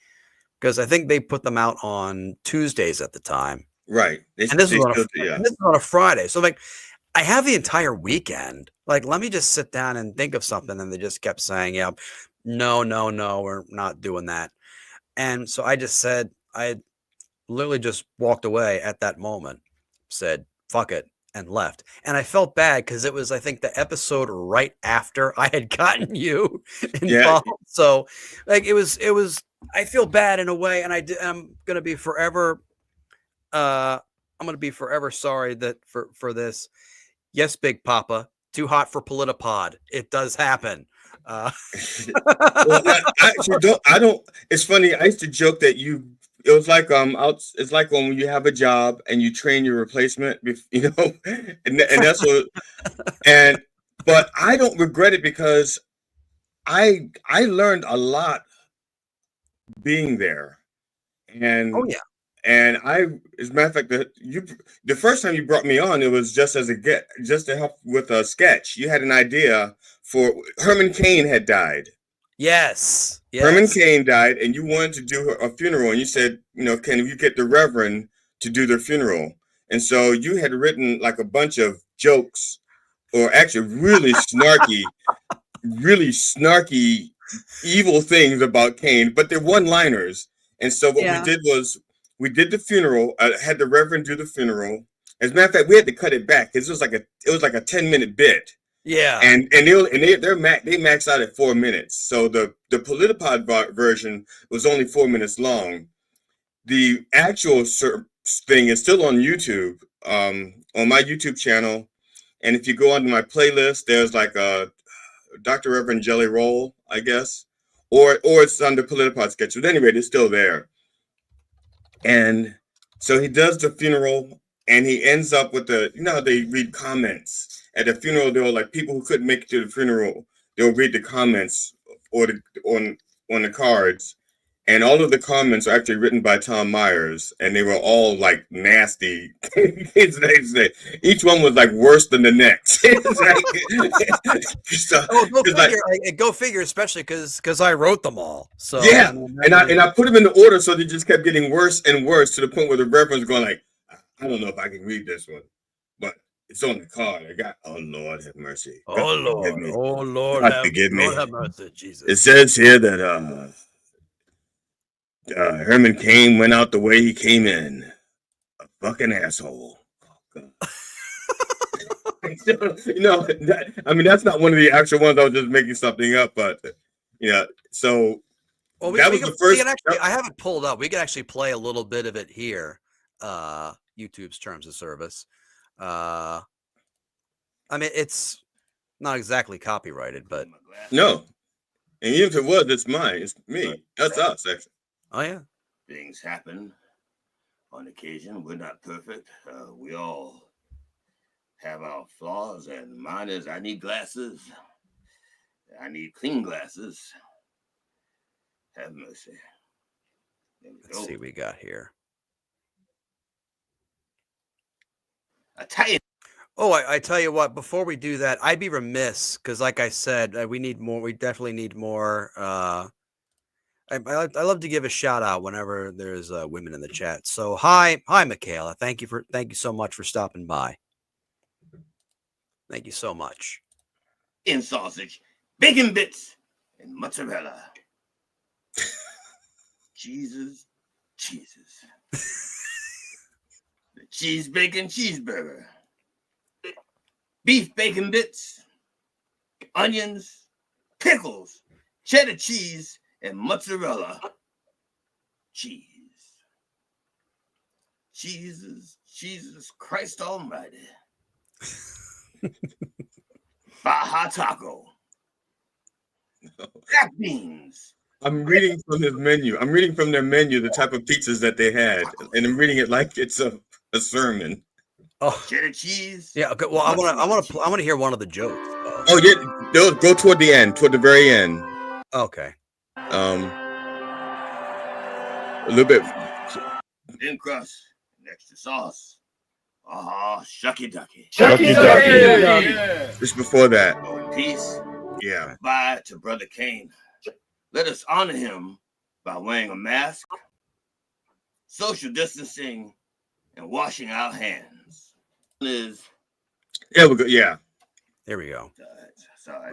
because I think they put them out on Tuesdays at the time. Right. And this is on a Friday. So I'm like, I have the entire weekend. Like, let me just sit down and think of something. And they just kept saying, yeah, no, we're not doing that. And so I just said, I literally just walked away at that moment, said, fuck it, and left. And I felt bad because it was, I think, the episode right after I had gotten you involved. Yeah. So like, it was, I feel bad in a way. And I'm going to be forever, sorry that for this. Yes, Big Papa, too hot for Politipod. It does happen. Well, I don't. It's funny. I used to joke that it was like it's like when you have a job and you train your replacement, and that's what. But I don't regret it because I learned a lot being there, and oh yeah. And as a matter of fact, the first time you brought me on, it was just to help with a sketch. You had an idea for Herman Cain had died. Yes. Herman Yes. Cain died, and you wanted to do a funeral, and you said, can you get the Reverend to do their funeral? And so you had written like a bunch of jokes, or actually really snarky, evil things about Cain, but they're one-liners. And so what we Yeah. did was we did the funeral. I had the Reverend do the funeral. As a matter of fact, we had to cut it back because it was like a 10-minute bit. Yeah. And they maxed out at 4 minutes. So the Politipod version was only 4 minutes long. The actual thing is still on YouTube, on my YouTube channel. And if you go onto my playlist, there's like a Dr. Reverend Jelly Roll, I guess, or it's under Politipod sketch. But anyway, it's still there. And so he does the funeral, and he ends up with they read comments at the funeral. There were like people who couldn't make it to the funeral. They'll read the comments on the cards, and all of the comments are actually written by Tom Myers, and they were all like nasty. Each one was like worse than the next. Go figure, especially because I wrote them all. So yeah, and I put them in the order, so they just kept getting worse and worse to the point where the Reverend's going like, I don't know if I can read this one, but it's on the card. Oh Lord, have mercy. Oh Lord, forgive me. Lord have mercy, Jesus. It says here that Herman Cain went out the way he came in, a fucking asshole. That's not one of the actual ones. I was just making something up, but so. Well, that was the first. I have it pulled up. We can actually play a little bit of it here. YouTube's terms of service. It's not exactly copyrighted, but no. And even if it was, it's mine. It's me. That's us, actually. Oh yeah. Things happen on occasion. We're not perfect. We all have our flaws, and mine is I need glasses. I need clean glasses. Have mercy. Let's see what we got here. I tell you. Oh, I tell you what, before we do that, I'd be remiss because, like I said, we need more. We definitely need more. I love to give a shout out whenever there's women in the chat. So hi, Michaela. Thank you so much for stopping by. Thank you so much. In sausage, bacon bits, and mozzarella. Jesus. The cheese bacon cheeseburger. Beef bacon bits, onions, pickles, cheddar cheese, and mozzarella. Cheese. Jesus Christ Almighty. Baja taco. Black beans. I'm reading from his menu. I'm reading from their menu the type of pizzas that they had, and I'm reading it like it's a sermon. Oh, cheddar cheese. Yeah. Okay. Well, I want to hear one of the jokes. Oh yeah, go toward the end, toward the very end. Okay. A little bit. Thin crust, extra sauce. Shucky ducky. Shucky ducky. Just before that. Oh, in peace. Yeah. Bye to Brother Cain. Let us honor him by wearing a mask, social distancing, and washing our hands. Yeah, we go. Yeah. There we go. Sorry.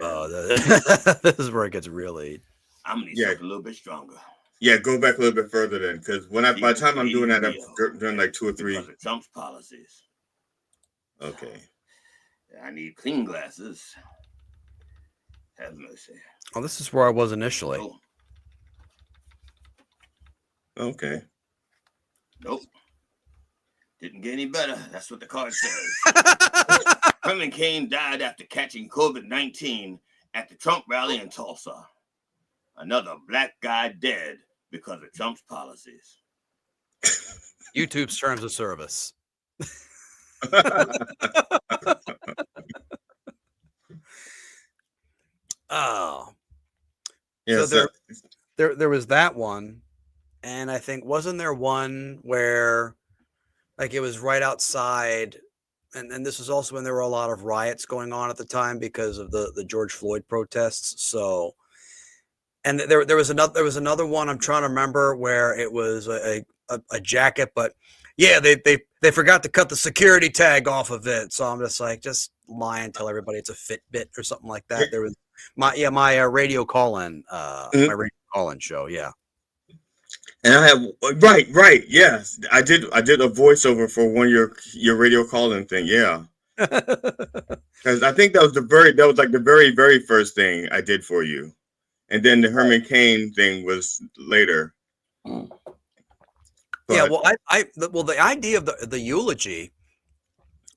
This is where it gets really. I'm gonna need something a little bit stronger. Yeah, go back a little bit further then, because by the time I'm doing that, I'm doing like 2 or 3. Because of Trump's policies. Okay. I need clean glasses. Have mercy. Oh, this is where I was initially. Oh. Okay. Nope. Didn't get any better. That's what the card says. Herman Cain died after catching COVID-19 at the Trump rally in Tulsa. Another black guy dead because of Trump's policies. YouTube's terms of service. Oh. Yeah, so there was that one, and I think wasn't there one where like it was right outside, and this was also when there were a lot of riots going on at the time because of the George Floyd protests. So And there was another one I'm trying to remember where it was a jacket, but yeah, they forgot to cut the security tag off of it. So I'm just like, just lie and tell everybody it's a Fitbit or something like that. There was my radio call-in my radio call-in show. Yeah. And I have right, yes, I did a voiceover for one of your radio call-in thing, yeah. Because I think that was like the very first thing I did for you, and then the Herman Cain thing was later. But, yeah, well, the idea of the eulogy,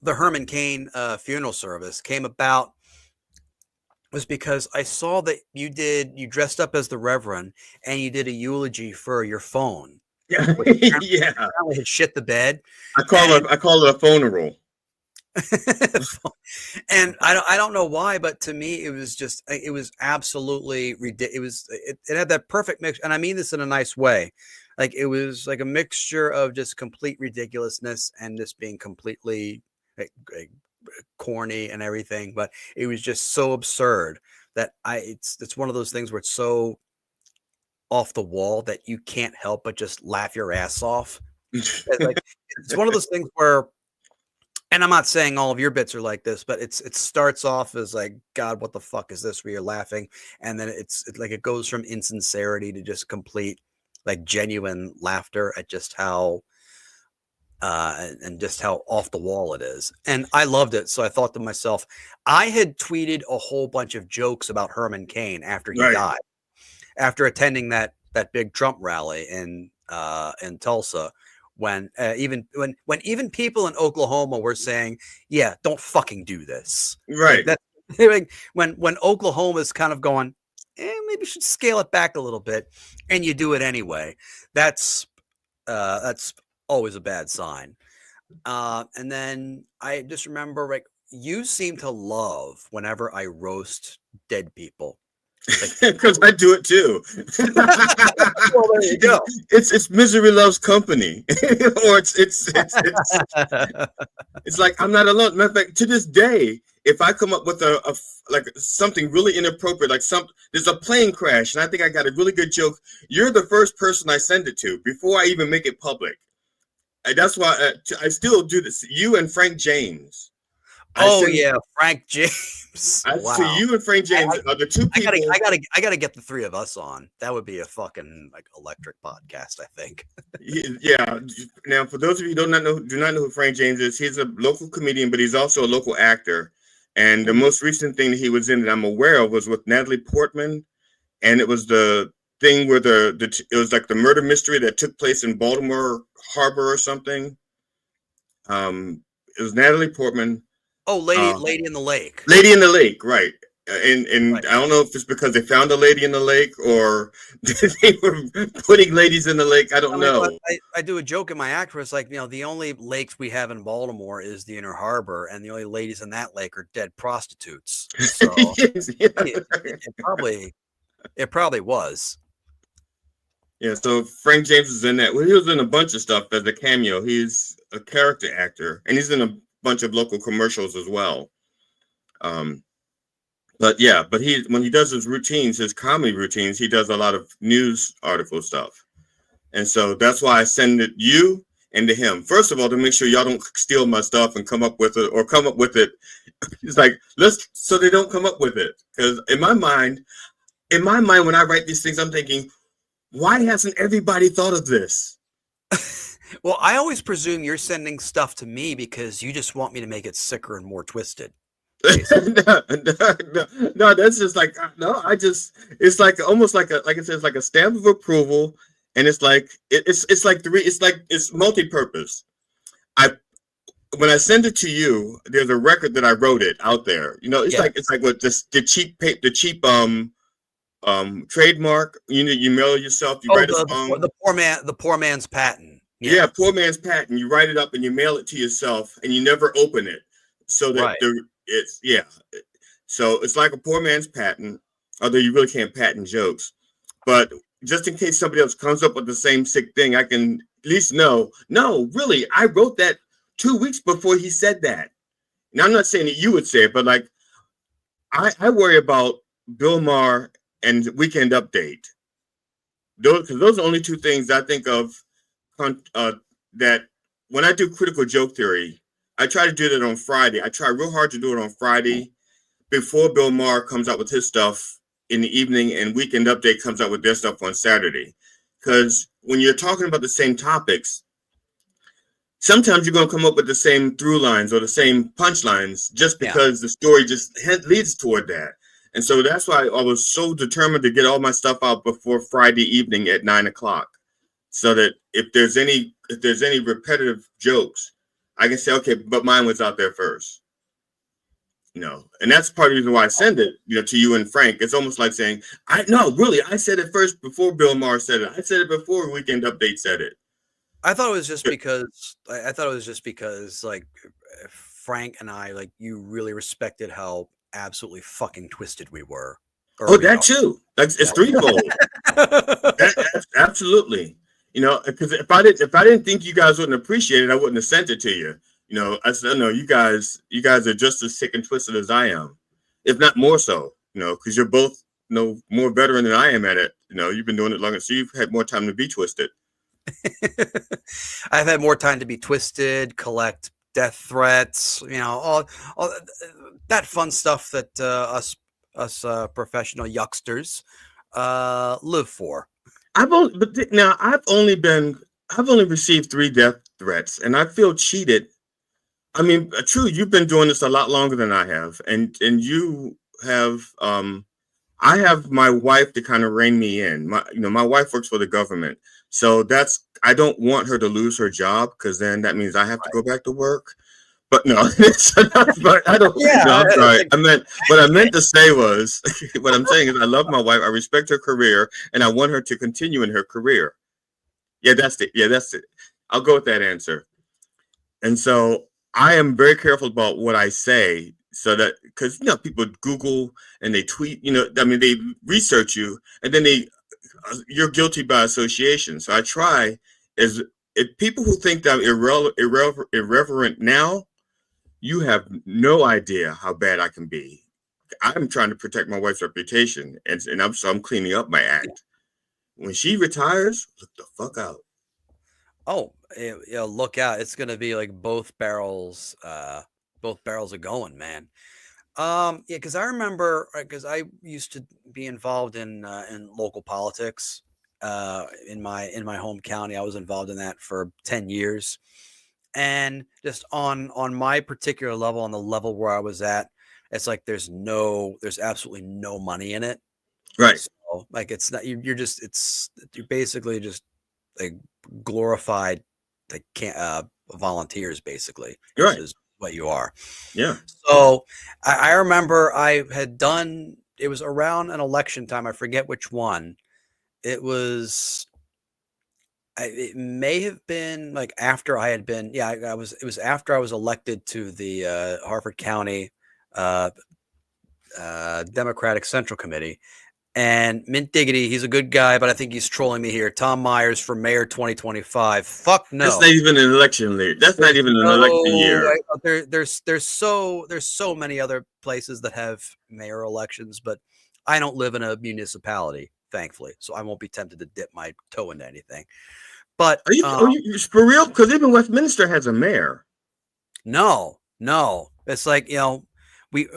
the Herman Cain funeral service came about was because I saw that you dressed up as the Reverend and you did a eulogy for your phone. Yeah, yeah. Apparently had shit the bed. I call it a phoneral. And I don't know why, but to me it was absolutely ridiculous. It had that perfect mix, and I mean this in a nice way. Like, it was like a mixture of just complete ridiculousness and just being completely corny and everything, but it was just so absurd that it's one of those things where it's so off the wall that you can't help but just laugh your ass off. It's one of those things where, and I'm not saying all of your bits are like this, but it starts off as like, God, what the fuck is this, where you're laughing, and then it's like it goes from insincerity to just complete like genuine laughter at just how and just how off the wall it is. And I loved it. So I thought to myself, I had tweeted a whole bunch of jokes about Herman Cain after he died, after attending that big Trump rally in Tulsa, when even people in Oklahoma were saying, yeah, don't fucking do this. Right. Like when Oklahoma's kind of going, maybe you should scale it back a little bit, and you do it anyway. That's always a bad sign. And then I just remember, like, you seem to love whenever I roast dead people. Because I do it too. Well, there you go. It's misery loves company, or it's like I'm not alone. Matter of fact, to this day, if I come up with a like something really inappropriate, like there's a plane crash, and I think I got a really good joke, you're the first person I send it to before I even make it public. And that's why I still do this. You and Frank James. Frank James. Wow. So you and Frank James are the two people. I gotta get the three of us on. That would be a fucking like electric podcast, I think. Yeah. Now, for those of you who do not know who Frank James is, he's a local comedian, but he's also a local actor. And the most recent thing that he was in that I'm aware of was with Natalie Portman, and it was the thing where it was like the murder mystery that took place in Baltimore Harbor or something. It was Natalie Portman. Oh, Lady in the Lake. Lady in the Lake, right. And Right. I don't know if it's because they found a lady in the lake or they were putting ladies in the lake. I don't know. I do a joke in my act where it's like, the only lakes we have in Baltimore is the Inner Harbor, and the only ladies in that lake are dead prostitutes. So Yes, yeah. it probably was. Yeah, so Frank James was in that. Well, he was in a bunch of stuff as a cameo. He's a character actor, and he's in a bunch of local commercials as well. But when he does his comedy routines, he does a lot of news article stuff. And so that's why I send it you and to him. First of all, to make sure y'all don't steal my stuff and come up with it. It's like, so they don't come up with it. Because in my mind, when I write these things, I'm thinking, why hasn't everybody thought of this? Well, I always presume you're sending stuff to me because you just want me to make it sicker and more twisted. No, that's just like, no, it's like almost like like it says, like a stamp of approval. And it's like, it's multi-purpose. When I send it to you, there's a record that I wrote it out there. It's like what the cheap trademark. You mail it yourself. You write a song. The poor man's patent. Yeah, poor man's patent. You write it up and you mail it to yourself, and you never open it. So that so it's like a poor man's patent. Although you really can't patent jokes, but just in case somebody else comes up with the same sick thing, I can at least know. No, really, I wrote that 2 weeks before he said that. Now, I'm not saying that you would say it, but like I worry about Bill Maher and Weekend Update. Those are the only two things I think of that when I do critical joke theory, I try to do that on Friday. I try real hard to do it on Friday before Bill Maher comes out with his stuff in the evening, and Weekend Update comes out with their stuff on Saturday. Because when you're talking about the same topics, sometimes you're going to come up with the same through lines or the same punchlines just because the story just leads toward that. And so that's why I was so determined to get all my stuff out before Friday evening at 9:00, so that if there's any repetitive jokes, I can say, okay, but mine was out there first. And that's part of the reason why I send it, to you and Frank. It's almost like saying, I said it first before Bill Maher said it. I said it before Weekend Update said it. I thought it was just because like Frank and I, like, you really respected how absolutely fucking twisted we were. That too. Like, it's threefold. Absolutely. Because if I didn't think you guys wouldn't appreciate it, I wouldn't have sent it to you. I said, no, you guys are just as sick and twisted as I am, if not more so. Because you're both more veteran than I am at it. You've been doing it longer, so you've had more time to be twisted. I've had more time to be twisted, collect death threats, all that fun stuff that us professional yucksters live for. I've only received 3 death threats, and I feel cheated. I mean, true, you've been doing this a lot longer than I have, and you have. I have my wife to kind of rein me in. My wife works for the government, so I don't want her to lose her job, because then that means I have to go back to work. But no, but I don't. Yeah, no, I'm sorry. What I meant to say was, what I'm saying is, I love my wife. I respect her career, and I want her to continue in her career. Yeah, that's it. I'll go with that answer. And so I am very careful about what I say, so that, because people Google and they tweet. They research you, and then you're guilty by association. So I try, if people who think that I'm irreverent now, you have no idea how bad I can be. I'm trying to protect my wife's reputation, and I'm cleaning up my act. When she retires, look the fuck out. Oh, look out! It's gonna be like both barrels are going, man. Because I remember, because I used to be involved in local politics in my home county. I was involved in that for 10 years. And just on my particular level, on the level where I was at, it's like there's absolutely no money in it. Right. So, like, it's not, you're basically just like glorified, like, volunteers, basically. Right. Is what you are. Yeah. So I remember I had done, it was around an election time. I forget which one. It may have been like after I had been, it was after I was elected to the Harford County Democratic Central Committee. And mint diggity, he's a good guy, but I think he's trolling me here. Tom Myers for mayor 2025. Fuck no. That's not even an election year. That's not even an election year. There's so many other places that have mayor elections, but I don't live in a municipality, thankfully, so I won't be tempted to dip my toe into anything. But are you for real? Because even Westminster has a mayor. No, it's like, we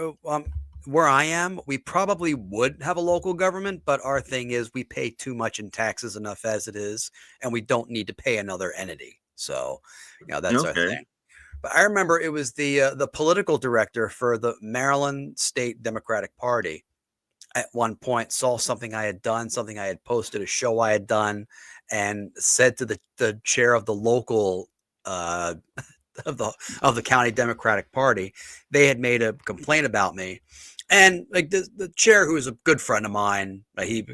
where I am, we probably would have a local government, but our thing is we pay too much in taxes enough as it is, and we don't need to pay another entity. So, that's our thing. But I remember it was the political director for the Maryland State Democratic Party at one point saw something I had done, something I had posted, a show I had done, and said to the chair of the local of the county Democratic Party, they had made a complaint about me. And like the chair, who is a good friend of mine, he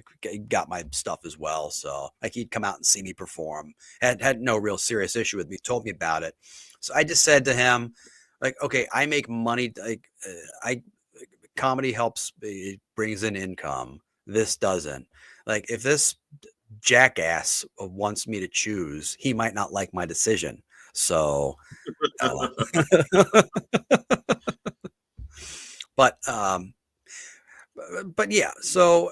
got my stuff as well. So like he'd come out and see me perform, had no real serious issue with me, told me about it. So I just said to him, like, okay, I make money. Like comedy helps, it brings in income. This doesn't. Like, if this jackass wants me to choose, he might not like my decision. So, but yeah, so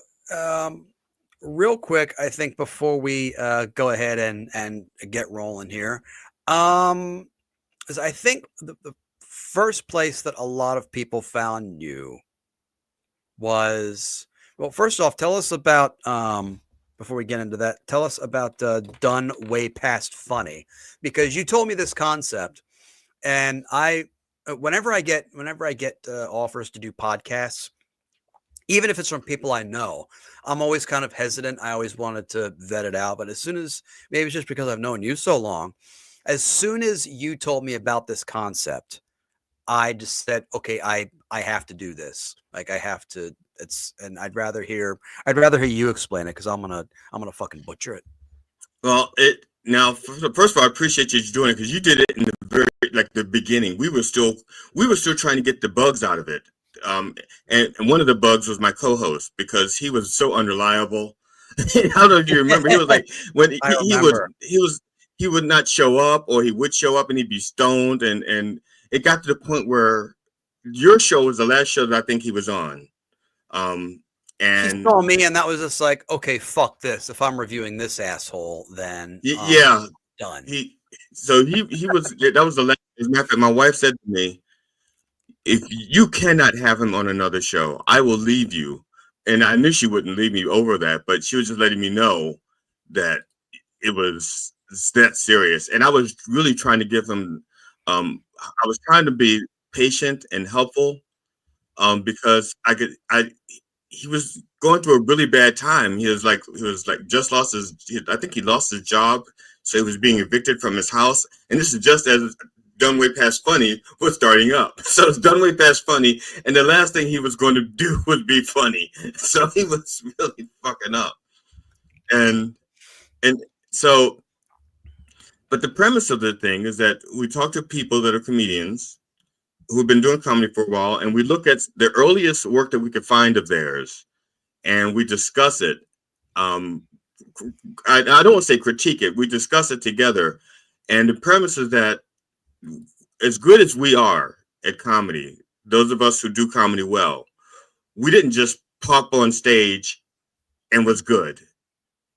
Real quick, I think before we go ahead and get rolling here, is I think the first place that a lot of people found you was, well, first off, tell us about before we get into that, tell us about Done Way Past Funny, because you told me this concept, and I whenever I get offers to do podcasts, even if it's from people I know, I'm always kind of hesitant. I always wanted to vet it out. But as soon as, maybe it's just because I've known you so long, as soon as you told me about this concept, I just said, okay, I have to do this. Like I have to, and I'd rather hear you explain it, because I'm gonna fucking butcher it. Well, first of all, I appreciate you doing it, because you did it in the very, like, the beginning. We were still trying to get the bugs out of it. And one of the bugs was my co-host, because he was so unreliable. I don't know if you remember. He was like, when he would not show up, or he would show up and he'd be stoned, and it got to the point where your show was the last show that I think he was on. And he saw me, and that was just like, okay, fuck this. If I'm reviewing this asshole, then yeah, done. He was, that was the last. As a matter of fact, my wife said to me, if you cannot have him on another show, I will leave you. And I knew she wouldn't leave me over that, but she was just letting me know that it was that serious. And I was really trying to give him, I was trying to be patient and helpful, because he was going through a really bad time. He was like just lost I think he lost his job. So he was being evicted from his house. And this is just as Done Way Past Funny was starting up. So it's Done Way Past Funny, and the last thing he was going to do was be funny. So he was really fucking up. And so, but the premise of the thing is that we talk to people that are comedians who've been doing comedy for a while, and we look at the earliest work that we could find of theirs, and we discuss it. I don't want to say critique it. We discuss it together. And the premise is that, as good as we are at comedy, those of us who do comedy well, we didn't just pop on stage and was good.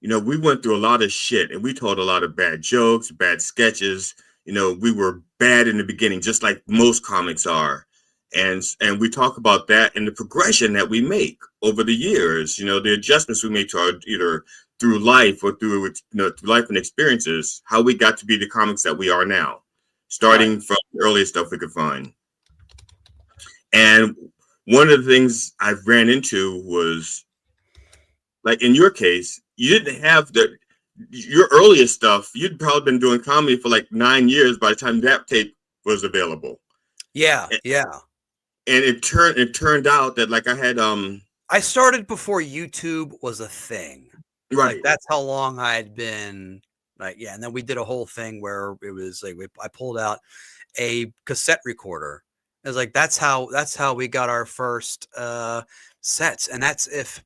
You know, we went through a lot of shit, and we told a lot of bad jokes, bad sketches. You know, we were bad in the beginning, just like most comics are. And we talk about that and the progression that we make over the years, you know, the adjustments we make to our, either through life or through, through life and experiences, how we got to be the comics that we are now, starting from the earliest stuff we could find. And one of the things I ran into was, like in your case, you didn't have your earliest stuff. You'd probably been doing comedy for like 9 years by the time that tape was available. Yeah. And it turned out that, like, I had I started before YouTube was a thing. Right. Like, that's how long I had been. Like, yeah, and then we did a whole thing where it was like I pulled out a cassette recorder. It was like that's how we got our first sets, and that's if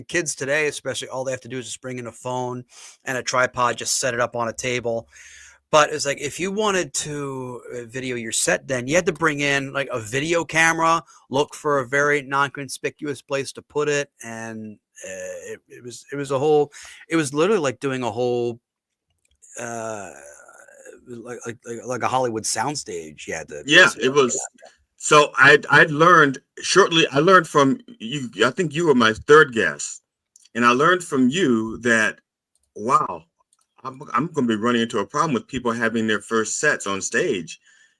kids today, especially, all they have to do is just bring in a phone and a tripod, just set it up on a table. But it's like, if you wanted to video your set, then you had to bring in like a video camera, look for a very non-conspicuous place to put it, and it was literally like doing a whole like a Hollywood soundstage. You had to, it was. So I learned from you. I think you were my third guest, and I learned from you that, wow, I'm going to be running into a problem with people having their first sets on stage,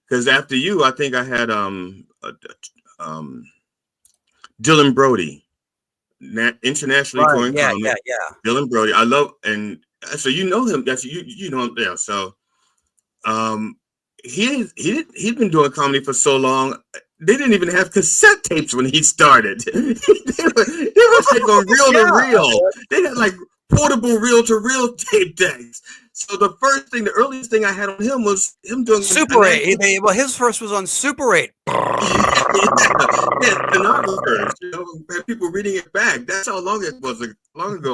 because after you, I think I had Dylan Brody, internationally touring comic. Yeah. Dylan Brody, I love, and so you know him. That's you know him there. So, he'd been doing comedy for so long. They didn't even have cassette tapes when he started. They was like on reel to reel. They had like portable reel to reel tape decks. So the earliest thing I had on him was him doing Super 8. Well, his first was on Super 8. Yeah, stenographers, had people reading it back. That's how long ago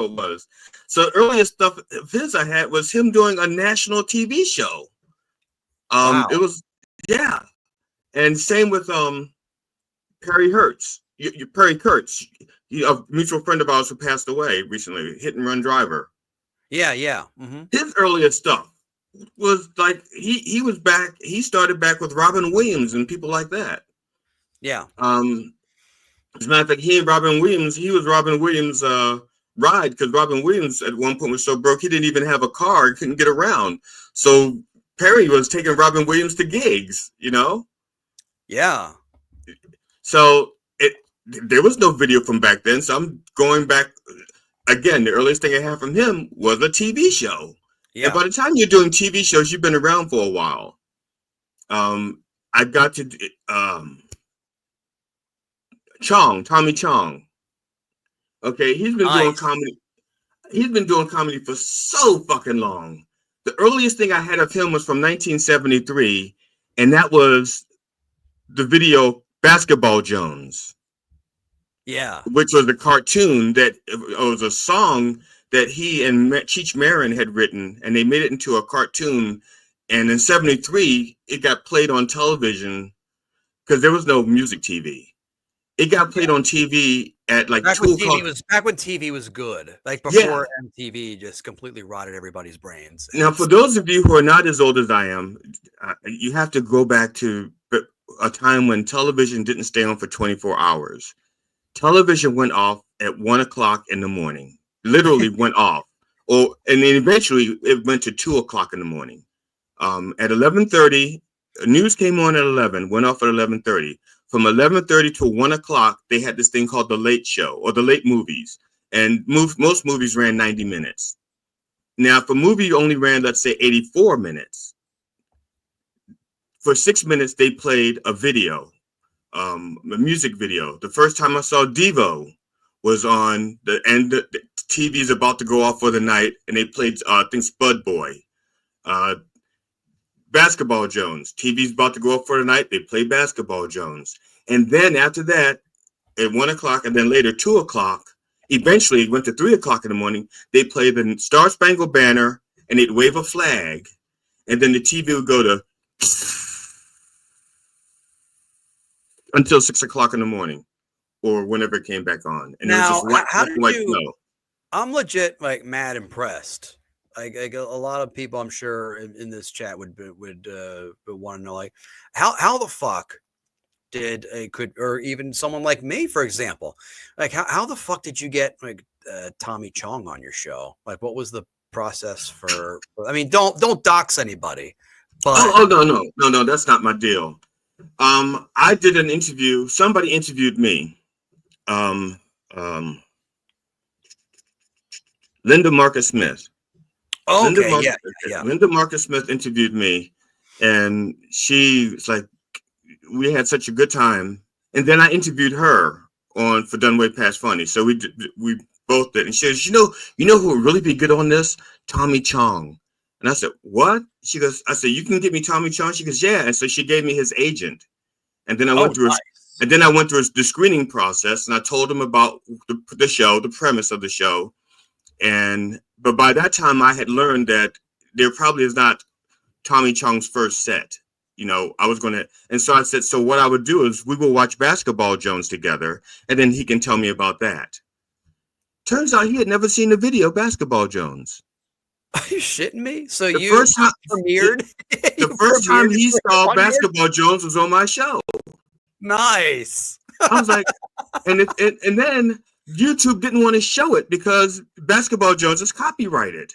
it was. So the earliest stuff of his I had was him doing a national TV show. Wow. It was, yeah. And same with Perry Hertz. Perry Kurtz, a mutual friend of ours who passed away recently, hit and run driver. Yeah, yeah. His earlier stuff was like he was back. He started back with Robin Williams and people like that. Yeah. As a matter of fact, he was Robin Williams' ride, because Robin Williams at one point was so broke he didn't even have a car and couldn't get around. So Perry was taking Robin Williams to gigs, you know? Yeah. So there was no video from back then. So I'm going back again. The earliest thing I have from him was a TV show. Yeah. And by the time you're doing TV shows, you've been around for a while. I got to Tommy Chong. Okay, he's been doing comedy. He's been doing comedy for so fucking long. The earliest thing I had of him was from 1973, and that was the video Basketball Jones. Yeah. Which was the cartoon that was a song that he and Cheech Marin had written, and they made it into a cartoon. And in 73, it got played on television because there was no music TV. It got played on TV at like 2 o'clock. Back when TV was good, like before MTV just completely rotted everybody's brains. Now, for those of you who are not as old as I am, you have to go back to a time when television didn't stay on for 24 hours. Television went off at 1 o'clock in the morning. Literally went off, and then eventually it went to 2 o'clock in the morning. At 11:30, news came on at 11, went off at 11:30. From 11:30 to 1 o'clock, they had this thing called the Late Show or the Late Movies, and most movies ran 90 minutes. Now, if a movie only ran, let's say, 84 minutes, for 6 minutes they played a video, a music video. The first time I saw Devo was on the TV's about to go off for the night, and they played I think Spud Boy. Basketball Jones, TV's about to go up for the night, they play Basketball Jones. And then after that, at 1 o'clock, and then later 2 o'clock, eventually it went to 3 o'clock in the morning, they played the Star Spangled Banner, and they'd wave a flag, and then the TV would go to until 6 o'clock in the morning, or whenever it came back on. And now, it was just how did you? I'm legit like mad impressed. Like a lot of people, I'm sure in this chat would want to know, like, how the fuck did or even someone like me, for example, like how the fuck did you get like Tommy Chong on your show? Like, what was the process for? I mean, don't dox anybody. But no, that's not my deal. I did an interview. Somebody interviewed me. Linda Marcus Smith. Okay, Linda Marcus Smith interviewed me, and she was like, we had such a good time. And then I interviewed her for Done Way Past Funny. So we both did. And she goes, you know who would really be good on this? Tommy Chong. And I said, what? She goes, I said, you can get me Tommy Chong? She goes, yeah. And so she gave me his agent. And then I went through the screening process, and I told him about the show, the premise of the show. But by that time, I had learned that there probably is not Tommy Chong's first set. You know, I was going to, and so I said, so what I would do is we will watch Basketball Jones together, and then he can tell me about that. Turns out he had never seen the video Basketball Jones. Are you shitting me? So the first time he saw Basketball Jones was on my show. Nice. I was like, and then YouTube didn't want to show it because Basketball Jones is copyrighted.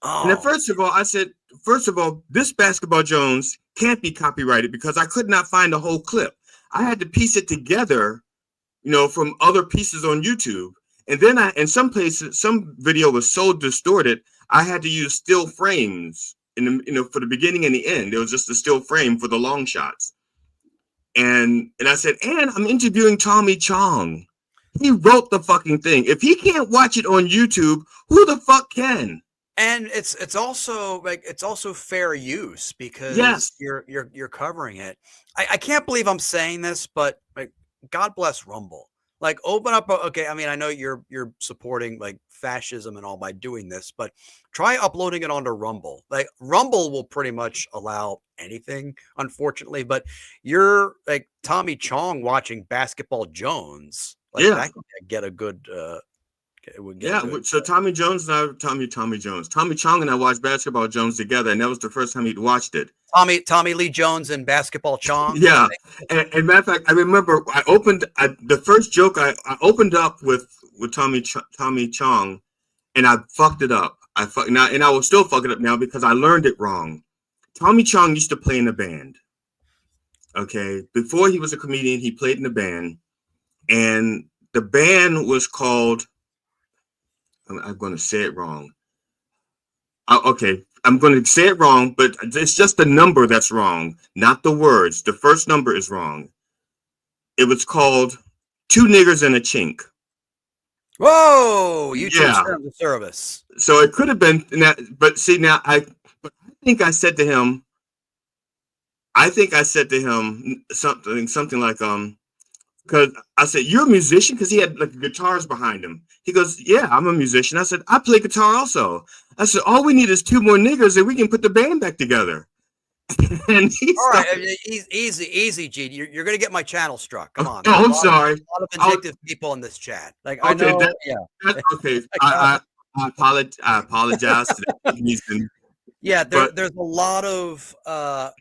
Oh. And then first of all, this Basketball Jones can't be copyrighted because I could not find the whole clip. I had to piece it together, from other pieces on YouTube. And then in some places, some video was so distorted, I had to use still frames for the beginning and the end. There was just a still frame for the long shots. And I said, and I'm interviewing Tommy Chong. He wrote the fucking thing. If he can't watch it on YouTube, who the fuck can? And it's also fair use because you're covering it. I can't believe I'm saying this, but like, God bless Rumble. Like open up. Okay, I mean, I know you're supporting like fascism and all by doing this, but try uploading it onto Rumble. Like Rumble will pretty much allow anything, unfortunately. But you're like Tommy Chong watching Basketball Jones. Like Yeah. that could get a good. It would get a Yeah, good. so Tommy Jones and I, Tommy Jones, Tommy Chong and I watched Basketball Jones together, and that was the first time he'd watched it. Tommy Lee Jones and Basketball Chong. Yeah, and matter of fact, I remember the first joke I opened up with Tommy Chong, and I fucked it up. And I will still fuck it up now because I learned it wrong. Tommy Chong used to play in a band. Okay, before he was a comedian, he played in a band, and the band was called. I'm going to say it wrong. Okay, I'm going to say it wrong, but it's just the number that's wrong, not the words. The first number is wrong. It was called Two Niggers and a Chink. Whoa! YouTube Yeah. terms of service. So it could have been that, but see now, I think I said to him, something like because I said, "You're a musician," because he had like guitars behind him. He goes, "Yeah, I'm a musician." I said, "I play guitar also." I said, "All we need is two more niggers, and we can put the band back together." And he All right, started, easy, Gene. You're going to get my channel struck. Come on. oh, I'm sorry. A lot of vindictive people in this chat. Like I Okay, know. that's okay. I apologize to that reason. Yeah, But there's a lot of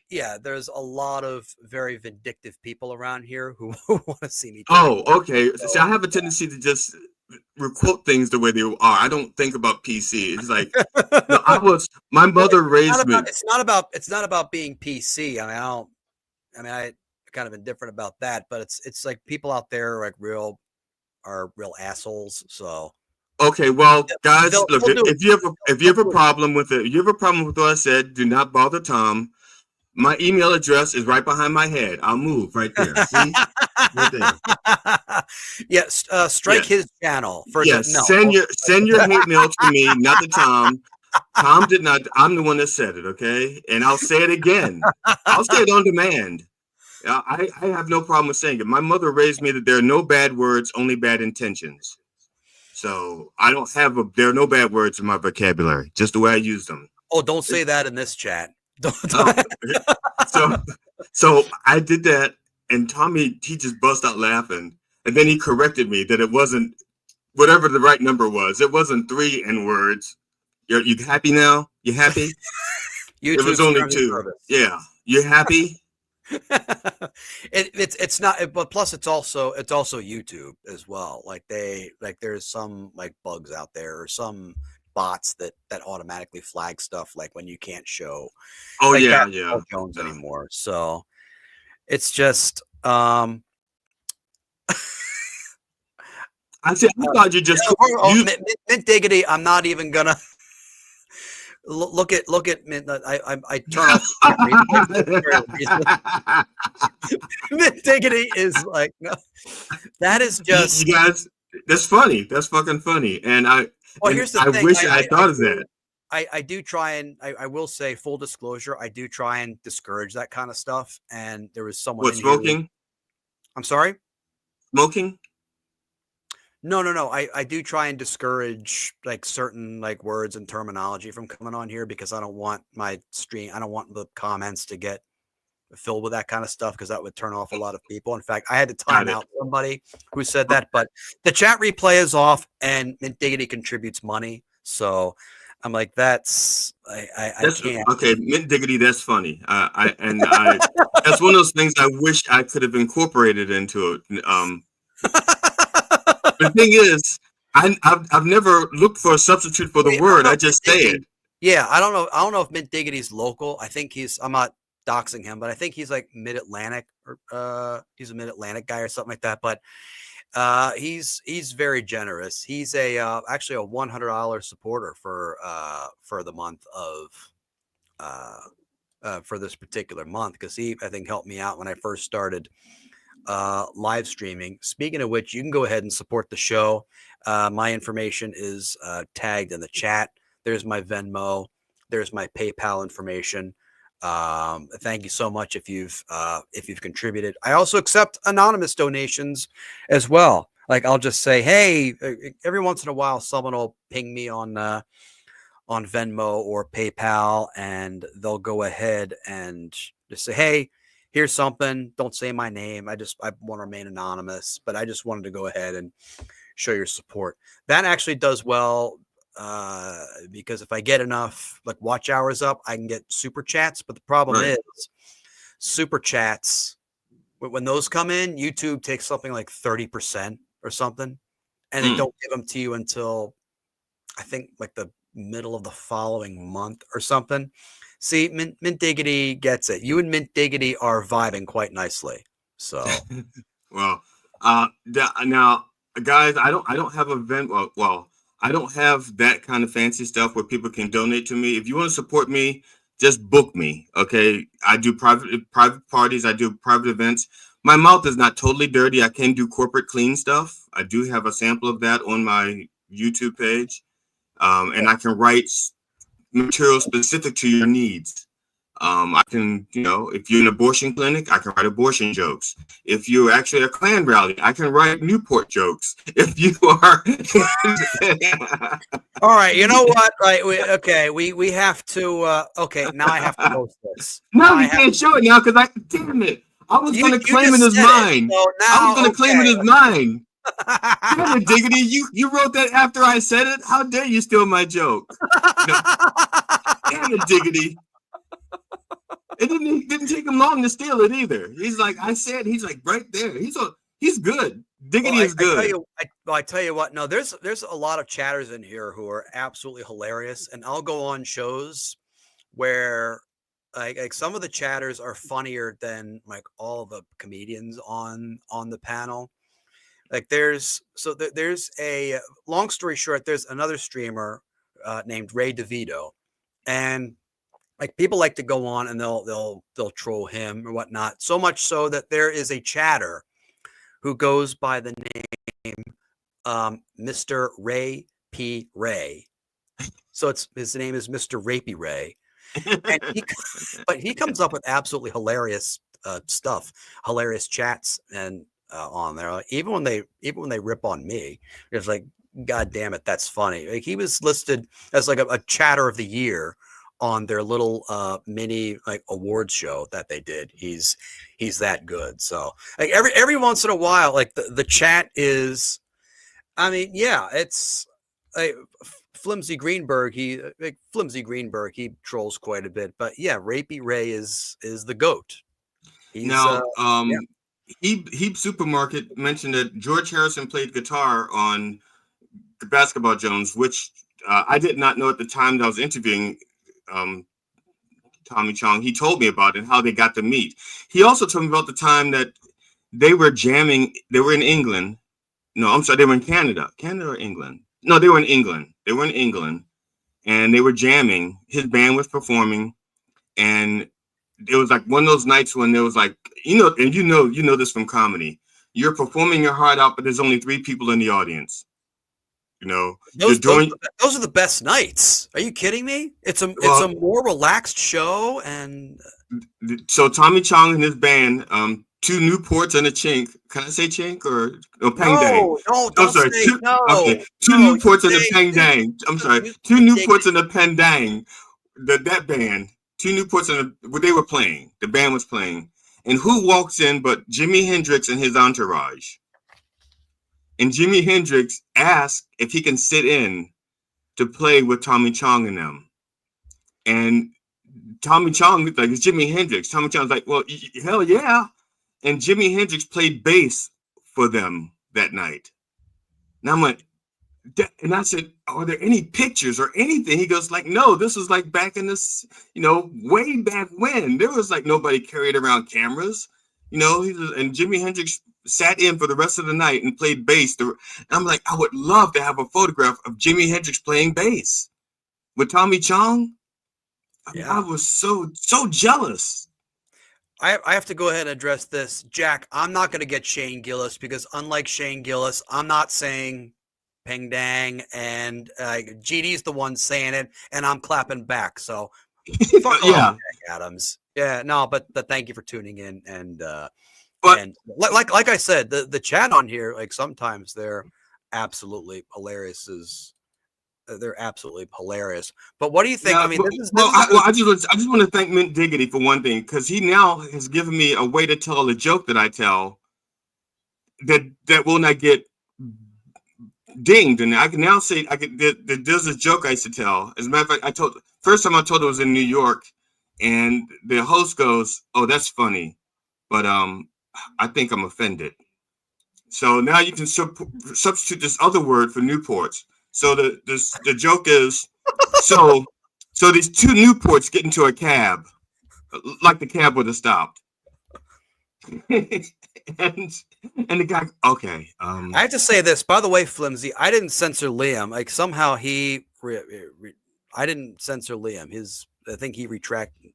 there's a lot of very vindictive people around here who want to see me. okay. See, I have a tendency to just quote things the way they are. I don't think about PC. It's like no, my mother raised me. It's not about being PC. I kind of indifferent about that, but it's like people out there like real assholes. So Okay, well, guys, they'll look, do if you have a problem with it, if you have a problem with what I said, do not bother Tom. My email address is right behind my head. I'll move right there. See? Right there. Yes, strike his channel. Yes, No. send your hate mail to me, not to Tom. Tom did not. I'm the one that said it, okay? And I'll say it again. I'll say it on demand. I have no problem with saying it. My mother raised me that there are no bad words, only bad intentions. So I don't have there are no bad words in my vocabulary, just the way I use them. Oh, don't say that in this chat. So I did that, and Tommy, he just bust out laughing, and then he corrected me that it wasn't whatever the right number was. It wasn't 3 N words. You happy now? You happy? It was only 2. Yeah, you happy? It's not, but plus it's also YouTube as well. Like there's some like bugs out there or some bots that automatically flag stuff like when you can't show Jones anymore. So it's just I thought you just Mint Diggity. I'm not even gonna look at I turn off Mint Diggity is like, no, that is just you guys, that's funny. That's fucking funny. And here's the thing. Wish I thought of that. I do try and I will say full disclosure, I do try and discourage that kind of stuff. And there was someone smoking? I'm sorry? Smoking? No. I do try and discourage like certain like words and terminology from coming on here because I don't want my stream. I don't want the comments to get filled with that kind of stuff because that would turn off a lot of people. In fact, I had to time out somebody who said that, but the chat replay is off and Mint Diggity contributes money. So I'm like, that's I can't. Okay, Mint Diggity, that's funny. That's one of those things I wish I could have incorporated into it. The thing is, I've never looked for a substitute for the word. I just say it. Yeah, I don't know if Mint Diggity's local. I think I'm not doxing him, but I think he's like Mid-Atlantic or he's a Mid-Atlantic guy or something like that. But he's very generous. He's actually a $100 supporter for the month of for this particular month because he I think helped me out when I first started live streaming. Speaking of which, you can go ahead and support the show. My information is tagged in the chat. There's my Venmo. There's my PayPal information. Thank you so much if you've contributed. I also accept anonymous donations as well. Like I'll just say, hey, every once in a while, someone will ping me on Venmo or PayPal, and they'll go ahead and just say, hey, here's something. Don't say my name. I want to remain anonymous, but I just wanted to go ahead and show your support. That actually does well because if I get enough like watch hours up, I can get super chats. But the problem is super chats, when those come in, YouTube takes something like 30% or something, and they don't give them to you until I think like the middle of the following month or something. See, Mint Diggity gets it. You and Mint Diggity are vibing quite nicely. So, well, now, guys, I don't have a Venmo. Well, I don't have that kind of fancy stuff where people can donate to me. If you want to support me, just book me. Okay, I do private parties. I do private events. My mouth is not totally dirty. I can do corporate clean stuff. I do have a sample of that on my YouTube page, and I can write material specific to your needs. I can, if you're an abortion clinic, I can write abortion jokes. If you're actually a Klan rally, I can write Newport jokes. If you are, all right, you know what? Right? We have to. Okay, now I have to post this. No, you can't show it now because damn it, I was going to claim it as mine. I was going to claim it as mine. Damn it, Diggity, you wrote that after I said it. How dare you steal my joke? No. Damn it, Diggity. It didn't take him long to steal it either. He's like, I said, he's like right there. He's good. Diggity is good. I tell you what. No, there's a lot of chatters in here who are absolutely hilarious, and I'll go on shows where like some of the chatters are funnier than like all the comedians on the panel. Like there's a long story short, there's another streamer named Ray DeVito, and like people like to go on and they'll troll him or whatnot. So much so that there is a chatter who goes by the name Mr. Ray P. Ray. So his name is Mr. Rapey Ray, and but he comes up with absolutely hilarious stuff, hilarious chats, and on there. Like, even when they rip on me, it's like, God damn it, that's funny. Like he was listed as like a chatter of the year on their little mini like awards show that they did. He's that good. So like every once in a while, like the chat is, I mean, yeah, it's like Flimsy Greenberg. He trolls quite a bit, but yeah, Rapey Ray is the goat. He's, now, Heap Supermarket mentioned that George Harrison played guitar on the Basketball Jones, which I did not know at the time that I was interviewing Tommy Chong. He told me about it and how they got to meet. He also told me about the time that they were jamming. They were in England. No, I'm sorry. They were in Canada. Canada or England? No, they were in England. They were in England, and they were jamming. His band was performing, and it was like one of those nights when there was like, and you know this from comedy. You're performing your heart out, but there's only 3 people in the audience. Those are the best nights. Are you kidding me? It's a more relaxed show, and so Tommy Chong and his band, 2 Newports and a chink. Can I say chink or Peng Dang? No, don't say no. Okay, 2 Newports and a Peng Dang. I'm sorry, 2 Newports and a Peng Dang. That band, 2 Newports and they were playing. The band was playing, and who walks in but Jimi Hendrix and his entourage? And Jimi Hendrix asked if he can sit in to play with Tommy Chong and them. And Tommy Chong, like, it's Jimi Hendrix. Tommy Chong's like, well, hell yeah. And Jimi Hendrix played bass for them that night. And I'm like, and I said, are there any pictures or anything? He goes like, no, this was like back in this, way back when. There was like nobody carried around cameras, and Jimi Hendrix sat in for the rest of the night and played bass. I'm like, I would love to have a photograph of Jimi Hendrix playing bass with Tommy Chong. I was so jealous. I have to go ahead and address this. Jack, I'm not going to get Shane Gillis because unlike Shane Gillis, I'm not saying Peng Dang, and GD's the one saying it, and I'm clapping back. So fuck off, Jack Adams. Yeah, no, but thank you for tuning in, and But and like I said, the chat on here, like sometimes they're absolutely hilarious. They're absolutely hilarious. But what do you think? yeah, I mean, this is I just want to thank Mint Diggity for one thing, because he now has given me a way to tell a joke that I tell that will not get dinged, and I can now say there's a joke I used to tell. As a matter of fact, first time I told it was in New York, and the host goes, "Oh, that's funny, but I think I'm offended." So now you can substitute this other word for Newports. So the joke is, so these two Newports get into a cab, like the cab would have stopped. and the guy, okay. I have to say this, by the way, Flimsy. I didn't censor Liam. Like somehow I didn't censor Liam. I think he retracted.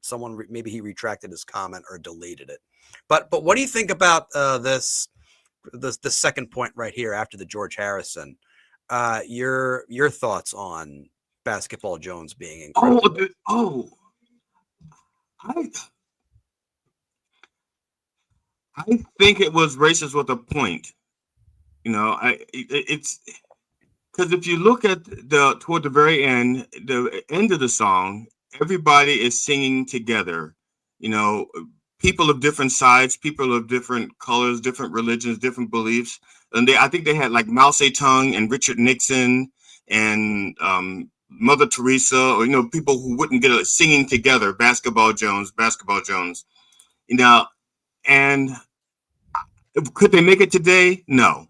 Maybe he retracted his comment or deleted it. But what do you think about this? The second point right here after the George Harrison. Your thoughts on Basketball Jones being encrypted? I think it was racist with a point. You know, it's because if you look at toward the very end, the end of the song, everybody is singing together. You know, people of different sides, people of different colors, different religions, different beliefs, and I think they had like Mao Zedong and Richard Nixon and Mother Teresa, or people who wouldn't get singing together. Basketball Jones. You know, and could they make it today? No.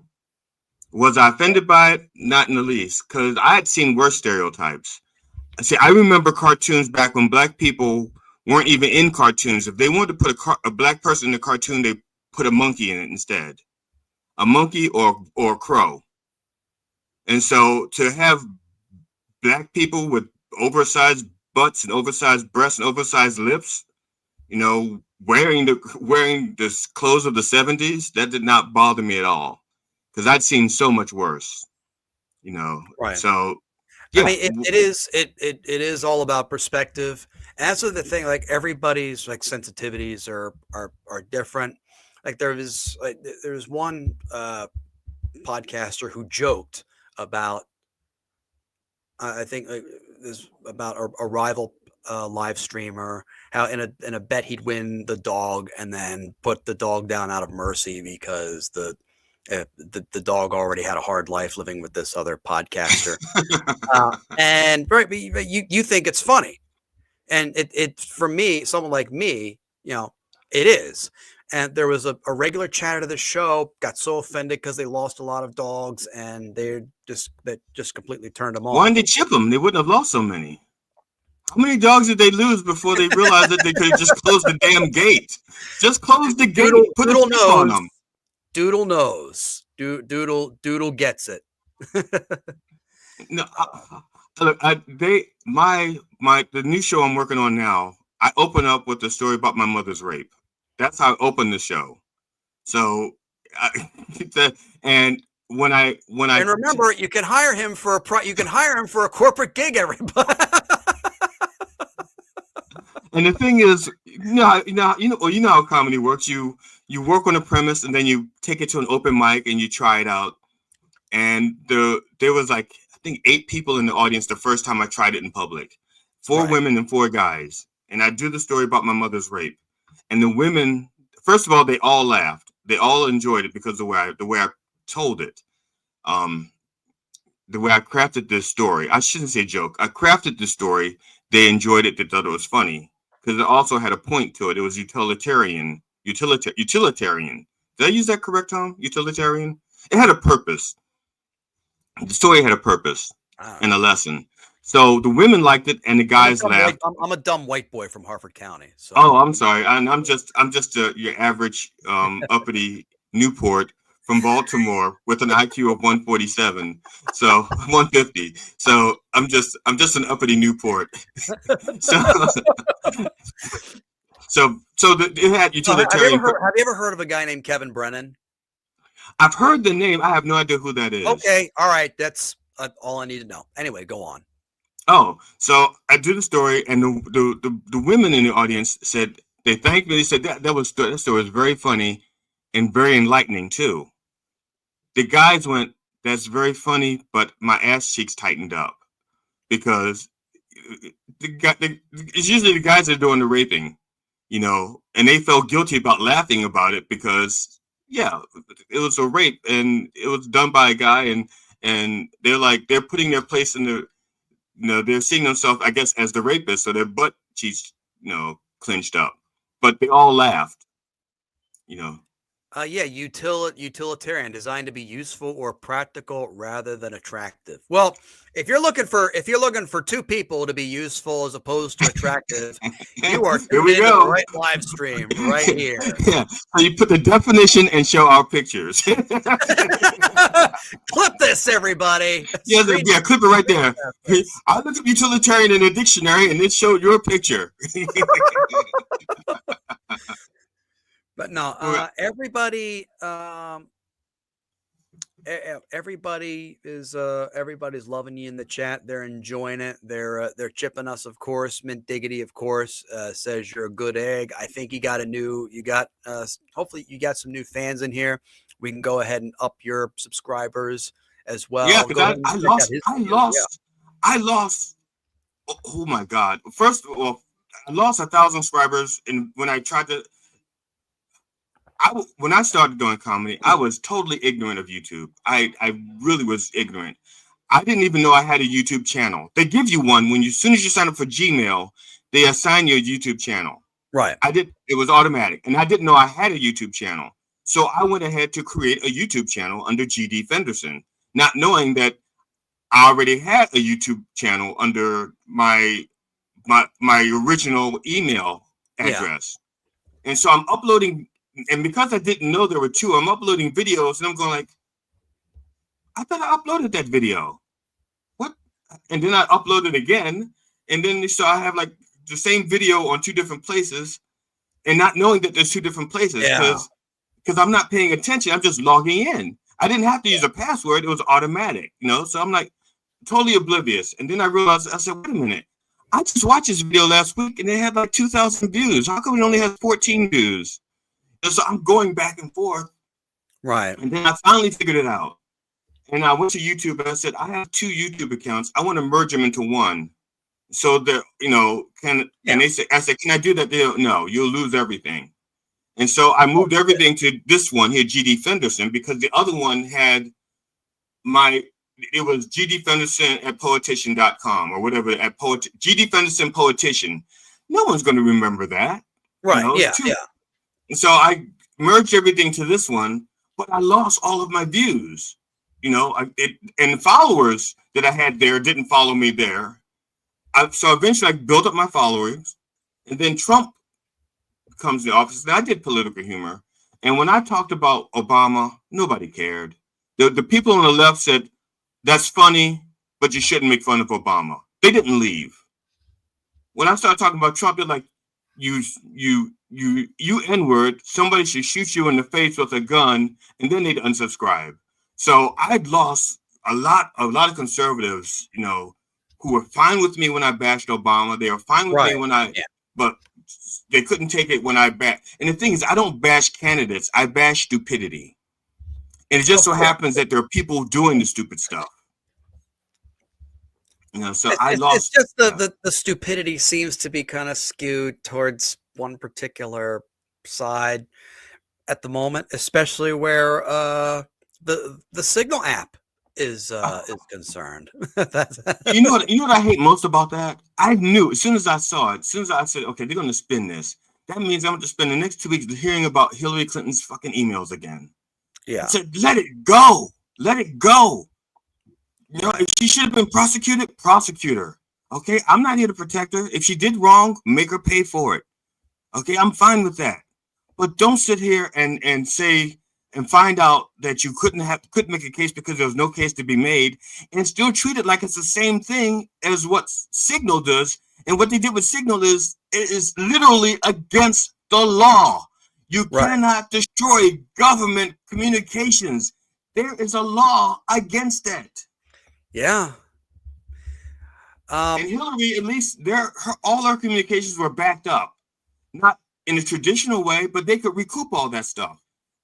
Was I offended by it? Not in the least, because I had seen worse stereotypes. See, I remember cartoons back when black people weren't even in cartoons. If they wanted to put a black person in a cartoon, they put a monkey in it instead. A monkey or a crow. And so to have black people with oversized butts and oversized breasts and oversized lips, wearing the clothes of the 70s, that did not bother me at all, because I'd seen so much worse, Right. So yeah. I mean, it is all about perspective. And that's the thing, like everybody's like sensitivities are different. Like there's one podcaster who joked about I think this about a rival live streamer, how in a bet he'd win the dog and then put the dog down out of mercy because the dog already had a hard life living with this other podcaster. And right, but you think it's funny, and it for me, someone like me, it is. And there was a regular chatter to the show got so offended because they lost a lot of dogs, and that just completely turned them off. Why didn't they chip them? They wouldn't have lost so many. How many dogs did they lose before they realized that they could have just closed the damn gate? Just close the gate. Put a chip on them. Doodle knows. Doodle gets it. No, look, the new show I'm working on now, I open up with the story about my mother's rape. That's how I open the show. So, and remember, you can hire him for a corporate gig, everybody. And the thing is, how comedy works. You work on a premise and then you take it to an open mic and you try it out. And there was like, I think 8 people in the audience the first time I tried it in public, 4 women and 4 guys. And I do the story about my mother's rape. And the women, first of all, they all laughed. They all enjoyed it because the way I told it, the way I crafted this story. I shouldn't say joke. I crafted the story. They enjoyed it. They thought it was funny because it also had a point to it. It was utilitarian. Utilitarian. Did I use that correct, Tom? Utilitarian. It had a purpose. The story had a purpose and a lesson. So the women liked it, and the guys laughed. I'm a dumb white boy from Harford County. So. Oh, I'm sorry. I'm just your average uppity Newport from Baltimore with an IQ of 147, so 150. So I'm just an uppity Newport. It had utilitarian. Have you ever heard of a guy named Kevin Brennan? I've heard the name. I have no idea who that is. Okay, all right. That's all I need to know. Anyway, go on. Oh, so I do the story, and the women in the audience said they thanked me. They said that story was very funny, and very enlightening too. The guys went, "That's very funny, but my ass cheeks tightened up," because it's usually the guys that are doing the raping, and they felt guilty about laughing about it because, yeah, it was a rape and it was done by a guy, and they're putting their place in the, they're seeing themselves, I guess, as the rapist, so their butt cheeks, clenched up, but they all laughed, Yeah, utilitarian, designed to be useful or practical rather than attractive. Well, if you're looking for two people to be useful as opposed to attractive, you are Here tuned we into the go. right live stream right here. Yeah, so you put the definition and show our pictures. Clip this, everybody. Yeah, clip it right there. I looked up utilitarian in a dictionary and it showed your picture. But no, everybody is everybody's loving you in the chat. They're enjoying it. They're chipping us, of course. Mint Diggity, of course, says you're a good egg. I think hopefully you got some new fans in here. We can go ahead and up your subscribers as well. Yeah, because I lost. Oh my God! First of all, I lost 1,000 subscribers, and when I tried to. When I started doing comedy, I was totally ignorant of YouTube. I really was ignorant. I didn't even know I had a YouTube channel. They give you one as soon as you sign up for Gmail, they assign you a YouTube channel. Right. It was automatic, and I didn't know I had a YouTube channel. So I went ahead to create a YouTube channel under GD Fenderson, not knowing that I already had a YouTube channel under my original email address. Yeah. And so I'm uploading. And because I didn't know there were two, I'm uploading videos and I'm going like, I thought I uploaded that video. What? And then I upload it again. And then so I have like the same video on two different places and not knowing that there's two different places because I'm not paying attention. I'm just logging in. I didn't have to use a password. It was automatic, so I'm like totally oblivious. And then I realized, I said, wait a minute. I just watched this video last week and it had like 2,000 views. How come it only has 14 views? And so I'm going back and forth. Right. And then I finally figured it out. And I went to YouTube and I said, I have two YouTube accounts. I want to merge them into one. So that, and they said, I said, can I do that? No, you'll lose everything. And so I moved everything to this one here, GD Fenderson, because the other one had it was GD Fenderson at politician.com or whatever GD Fenderson Politician. No one's going to remember that. Right. And so I merged everything to this one, but I lost all of my views, and the followers that I had there didn't follow me there. So eventually I built up my followers, and then Trump comes to the office, and I did political humor. And when I talked about Obama, nobody cared. The people on the left said, that's funny, but you shouldn't make fun of Obama. They didn't leave. When I started talking about Trump, they're like, you N-word, somebody should shoot you in the face with a gun, and then they'd unsubscribe. So I'd lost a lot of conservatives, who were fine with me when I bashed Obama. They were fine with me when but they couldn't take it when I bashed. And the thing is, I don't bash candidates. I bash stupidity. And it just so happens that there are people doing the stupid stuff. So I lost. It's just the stupidity seems to be kind of skewed towards one particular side at the moment, especially where the Signal app is concerned. You know what I hate most about that? I knew as soon as I saw it, as soon as I said, okay, they're going to spin this. That means I'm going to spend the next 2 weeks hearing about Hillary Clinton's fucking emails again. Yeah. I said, let it go. Let it go. If she should have been prosecuted, prosecute her. Okay, I'm not here to protect her. If she did wrong, make her pay for it. Okay, I'm fine with that. But don't sit here and say and find out that you couldn't make a case because there was no case to be made, and still treat it like it's the same thing as what Signal does. And what they did with Signal is it is literally against the law. You cannot destroy government communications. There is a law against that. Yeah. And Hillary, at least all her communications were backed up, not in a traditional way, but they could recoup all that stuff.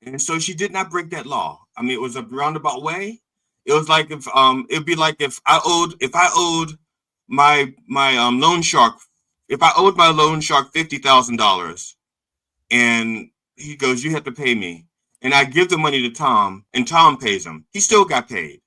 And so she did not break that law. I mean, it was a roundabout way. It was like if it'd be like if I owed my loan shark, if I owed my loan shark $50,000, and he goes, you have to pay me, and I give the money to Tom, and Tom pays him. He still got paid.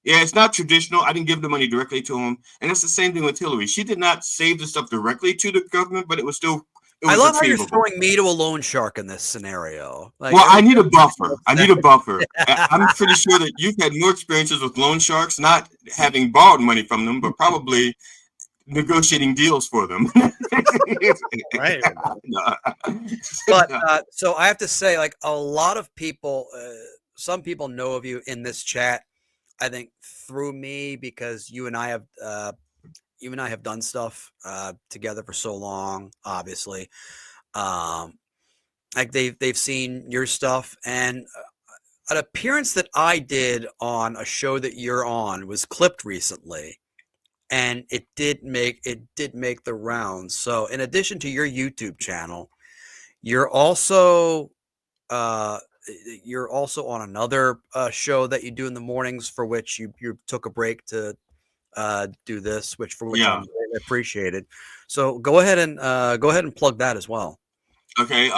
Yeah, it's not traditional. I didn't give the money directly to him, and it's the same thing with Hillary. She did not save the stuff directly to the government, but it was still. I love how you're throwing me to a loan shark in this scenario. Like, well, I need a buffer. I need a buffer. I'm pretty sure that you've had more experiences with loan sharks, not having borrowed money from them, but probably negotiating deals for them. Right. But so I have to say, like, a lot of people, some people know of you in this chat, I think through me, because you and I have done stuff together for so long, obviously. Like they've seen your stuff, and an appearance that I did on a show that you're on was clipped recently, and it did make the rounds. So in addition to your YouTube channel, you're also on another show that you do in the mornings, for which you took a break to do this, which I'm very appreciated. So go ahead and plug that as well. Okay,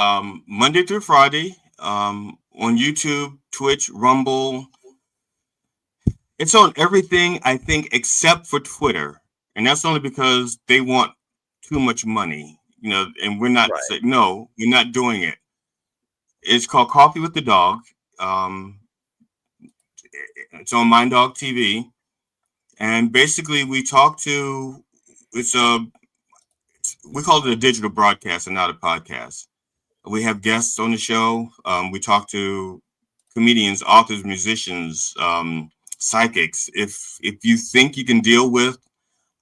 Monday through Friday, on YouTube, Twitch, Rumble. It's on everything, I think, except for Twitter, and that's only because they want too much money, and we're not saying no, we're not doing it. It's called Coffee with the Dog. It's on Mind Dog TV. And basically, we talk to, we call it a digital broadcast and not a podcast. We have guests on the show. We talk to comedians, authors, musicians, psychics. If you think you can deal with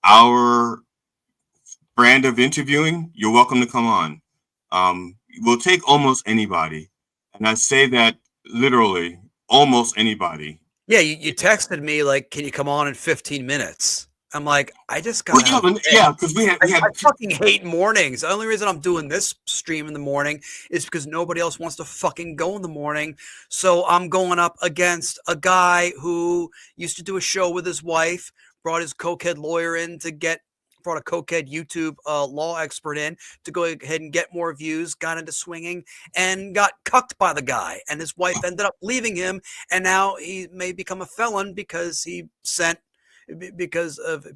our brand of interviewing, you're welcome to come on. We'll take almost anybody. And I say that literally, almost anybody. Yeah, you texted me like, "Can you come on in 15 minutes?" I'm like, I just got. Because we had. I fucking hate mornings. The only reason I'm doing this stream in the morning is because nobody else wants to fucking go in the morning. So I'm going up against a guy who used to do a show with his wife, brought his cokehead lawyer in brought a cokehead YouTube law expert in to go ahead and get more views, got into swinging, and got cucked by the guy. And his wife ended up leaving him, and now he may become a felon because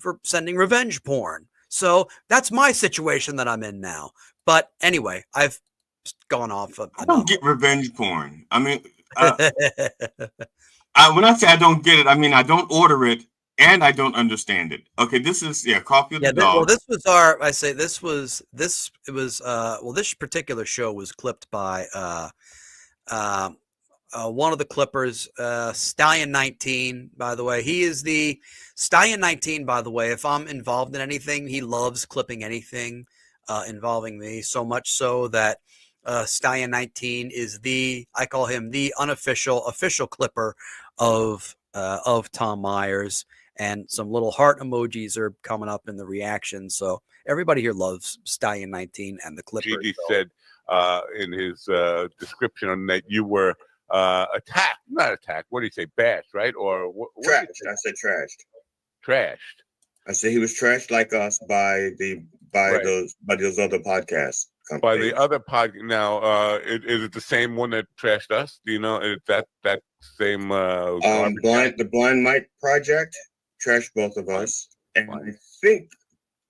for sending revenge porn. So that's my situation that I'm in now. But anyway, I've gone off. I don't get revenge porn. I mean, when I say I don't get it, I mean I don't order it. And I don't understand it. Okay, this is Coffee with the Dog. Well, this particular show was clipped by one of the clippers, Stallion 19, by the way. He is the Stallion 19, by the way. If I'm involved in anything, he loves clipping anything involving me, so much so that Stallion 19 is I call him the official clipper of Tom Myers. And some little heart emojis are coming up in the reaction. So everybody here loves Stallion 19 and the Clipper. GD said in his description on that you were attacked. Not attacked. What did he say? Bashed, right? Or trashed. I said trashed. Trashed. I said he was trashed like us by those other podcast companies. By the other podcast. Now, is it the same one that trashed us? Do you know? Is that same? The Blind Mike Project trashed both of us, and I think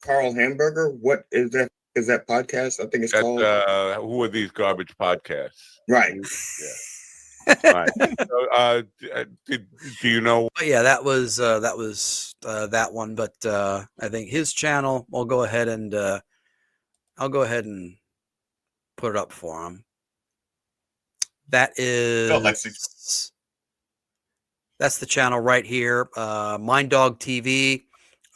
Carl Hamburger. What is that? Is that podcast? I think it's called. Who are these garbage podcasts? Right. Yeah. All right. So, do you know? Yeah, that was that one. But I think his channel. I'll go ahead and put it up for him. That is. That's the channel right here. Mind Dog TV,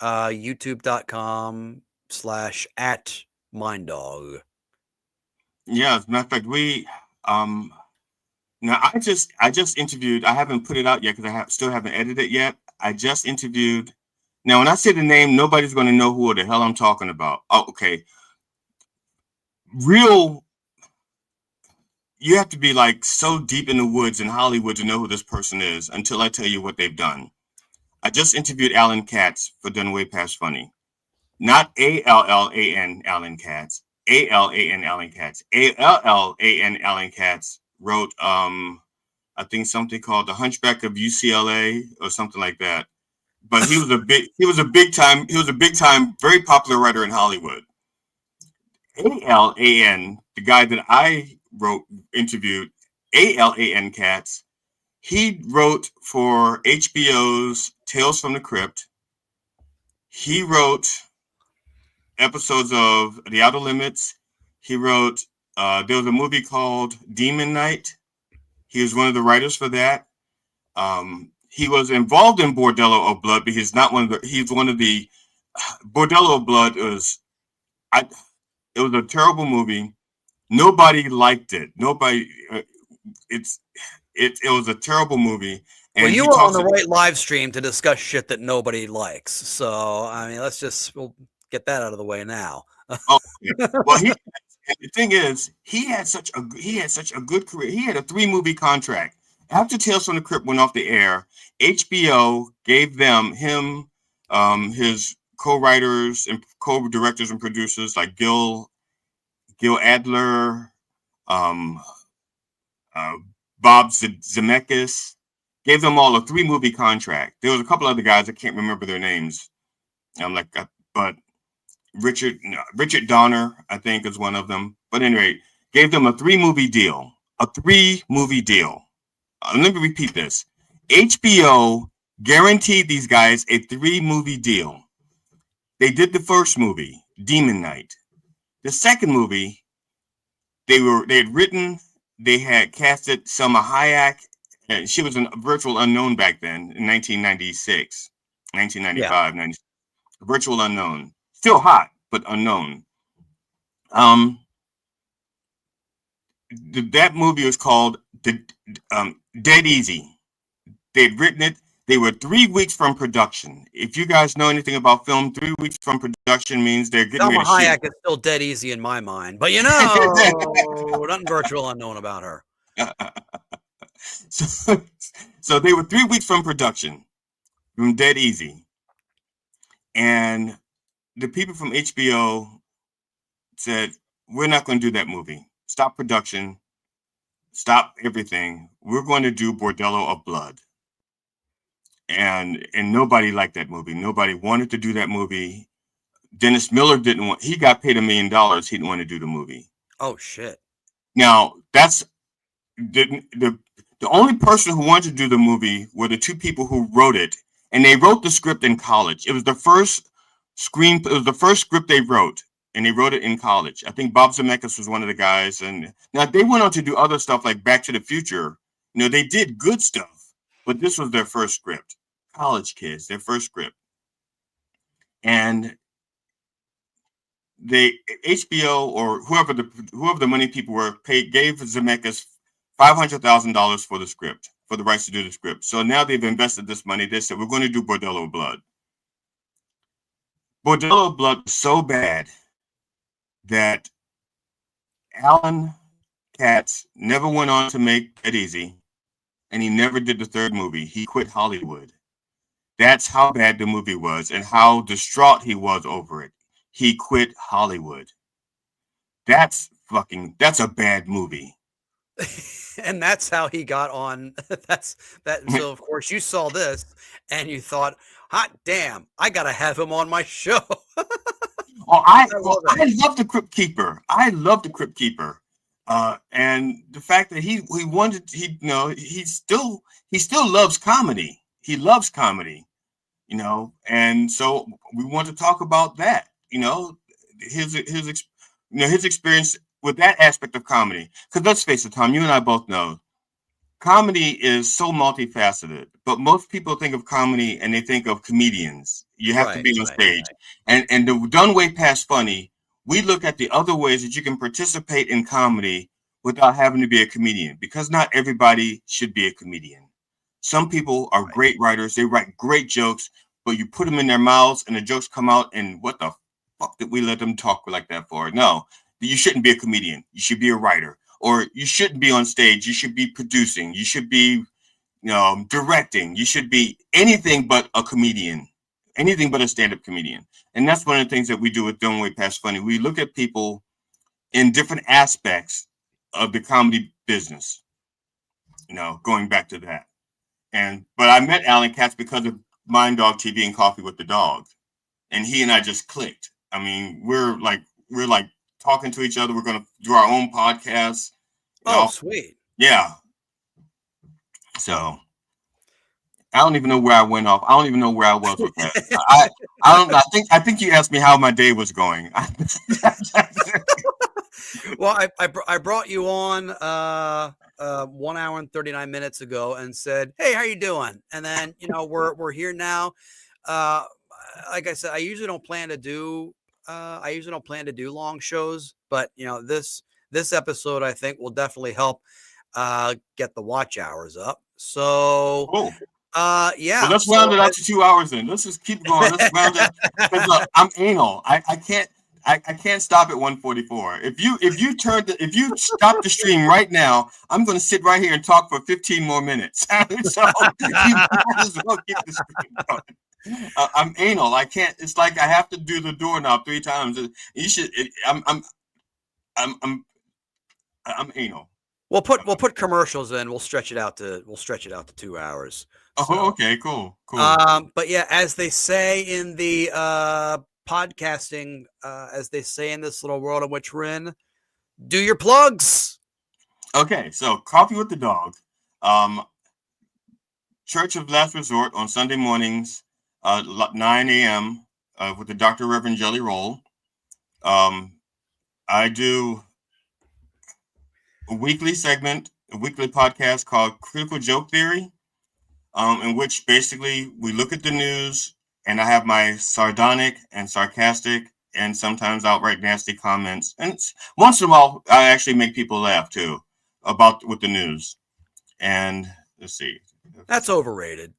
youtube.com/@minddog. Yeah, as a matter of fact, we now I just interviewed. I haven't put it out yet because I still haven't edited it yet. I just interviewed. Now, when I say the name, nobody's going to know who the hell I'm talking about. Oh, okay. you have to be like so deep in the woods in Hollywood to know who this person is until I tell you what they've done. I just interviewed Alan Katz for Done Way Past Funny. Not ALLAN Alan Katz. ALAN Alan Katz. ALLAN Alan Katz wrote I think something called The Hunchback of UCLA or something like that. But he was a big time, very popular writer in Hollywood. ALAN, the guy that I interviewed, ALAN Katz, he wrote for HBO's Tales from the Crypt. He wrote episodes of The Outer Limits. He wrote, there was a movie called Demon Knight. He was one of the writers for that. He was involved in Bordello of Blood, but he's one of the Bordello of Blood it was a terrible movie. Nobody liked it. It was a terrible movie. And well, you were on the right live stream to discuss shit that nobody likes. So, I mean, we'll get that out of the way now. Oh, yeah. Well, the thing is, he had such a good career. He had a 3-movie contract. After Tales from the Crypt went off the air, HBO gave him, his co-writers and co-directors and producers like Gil Adler, Bob Zemeckis, gave them all a 3-movie contract. There was a couple other guys, I can't remember their names. But Richard Donner, I think, is one of them. But anyway, gave them a 3-movie deal. Let me repeat this. HBO guaranteed these guys a 3-movie deal. They did the first movie, Demon Knight. The second movie, they had casted Selma Hayek, and she was a virtual unknown back then in 1996, 1995, 96. Virtual unknown. Still hot, but unknown. That movie was called Dead Easy. They'd written it. They were 3 weeks from production. If you guys know anything about film, 3 weeks from production means they're getting ready to shoot. Selma Hayek is still dead easy in my mind, but nothing virtual unknown about her. So they were 3 weeks from production, from Dead Easy. And the people from HBO said, we're not going to do that movie. Stop production. Stop everything. We're going to do Bordello of Blood. And nobody liked that movie. Nobody wanted to do that movie. Dennis Miller he got paid $1 million. He didn't want to do the movie. Oh, shit. Now, that's the only person who wanted to do the movie were the 2 people who wrote it. And they wrote the script in college. It was the first script they wrote. And they wrote it in college. I think Bob Zemeckis was one of the guys. And now they went on to do other stuff like Back to the Future. They did good stuff, but this was their first script. College kids, their first script. And HBO or whoever the money people were gave Zemeckis $500,000 for the script, for the rights to do the script. So now they've invested this money. They said, we're going to do Bordello of Blood. Bordello of Blood was so bad that Alan Katz never went on to make Dead Easy, and he never did the 3rd movie. He quit Hollywood. That's how bad the movie was and how distraught he was over it. He quit Hollywood. That's a bad movie. And that's how he got on. So of course you saw this and you thought, hot damn, I gotta have him on my show. I love the Crypt Keeper. And the fact that he still loves comedy. He loves comedy, and so we want to talk about that, his experience with that aspect of comedy. Because let's face it, Tom, you and I both know comedy is so multifaceted, but most people think of comedy and they think of comedians. You have to be on stage. Right. And the Done Way Past Funny, we look at the other ways that you can participate in comedy without having to be a comedian, because not everybody should be a comedian. Some people are great writers. They write great jokes, but you put them in their mouths and the jokes come out, and what the fuck did we let them talk like that for? No, you shouldn't be a comedian. You should be a writer. or you shouldn't be on stage. You should be producing. You should be, directing. You should be anything but a comedian, anything but a stand-up comedian. And that's one of the things that we do with Don't Way Past Funny. We look at people in different aspects of the comedy business, going back to that. But I met Alan Katz because of Mind Dog TV and Coffee with the Dog. And he and I just clicked. I mean, we're like talking to each other. We're going to do our own podcast. Oh, sweet. Yeah. So I don't even know where I went off. I don't even know where I was with that. I don't know. I think you asked me how my day was going. Well, I brought you on 1 hour and 39 minutes ago and said, "Hey, how you doing?" And then we're here now. Like I said, I usually don't plan to do long shows, but this episode I think will definitely help get the watch hours up. So cool. Yeah. Well, let's round it out to 2 hours then. Let's just keep going. Let's round it. Because look, I'm anal. I can't stop at 144. If you stop the stream right now, I'm going to sit right here and talk for 15 more minutes. So you might as well keep the stream going. I'm anal. I can't. It's like I have to do the doorknob 3 times. You should. I'm anal. We'll put commercials in. We'll stretch it out to 2 hours. Oh, okay, cool. But yeah, as they say in the podcasting, as they say in this little world in which we're in, do your plugs. Okay, so Coffee with the Dog, Church of Last Resort on Sunday mornings, 9 a.m. With the Dr. Reverend Jelly Roll. I do a weekly podcast called Critical Joke Theory, in which basically we look at the news and I have my sardonic and sarcastic and sometimes outright nasty comments. And once in a while, I actually make people laugh too with the news. And let's see. That's overrated.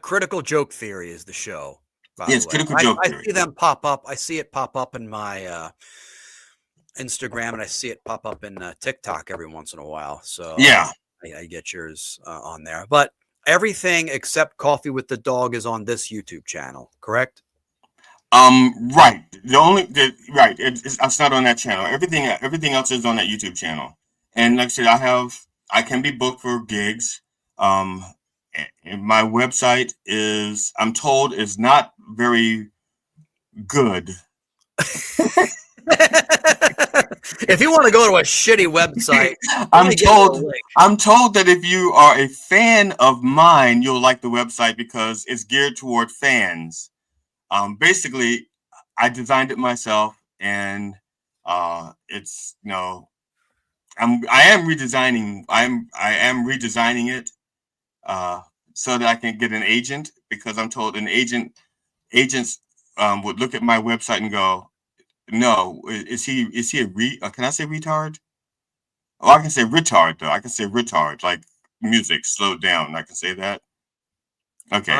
Critical Joke Theory is the show. Yes, Critical Joke Theory. I see them pop up. I see it pop up in my Instagram, and I see it pop up in TikTok every once in a while. So yeah, I get yours on there. But everything except Coffee with the Dog is on this YouTube channel, correct? Right. It's not on that channel. Everything else is on that YouTube channel. And like I said, I can be booked for gigs. And my website I'm told is not very good. If you want to go to a shitty website, I'm told that if you are a fan of mine, you'll like the website because it's geared toward fans. Basically, I designed it myself, and it's I am redesigning. I am redesigning it so that I can get an agent, because I'm told agents would look at my website and go, no, is he can I say retard? Oh, I can say retard though. I can say retard, like music slowed down. I can say that. Okay.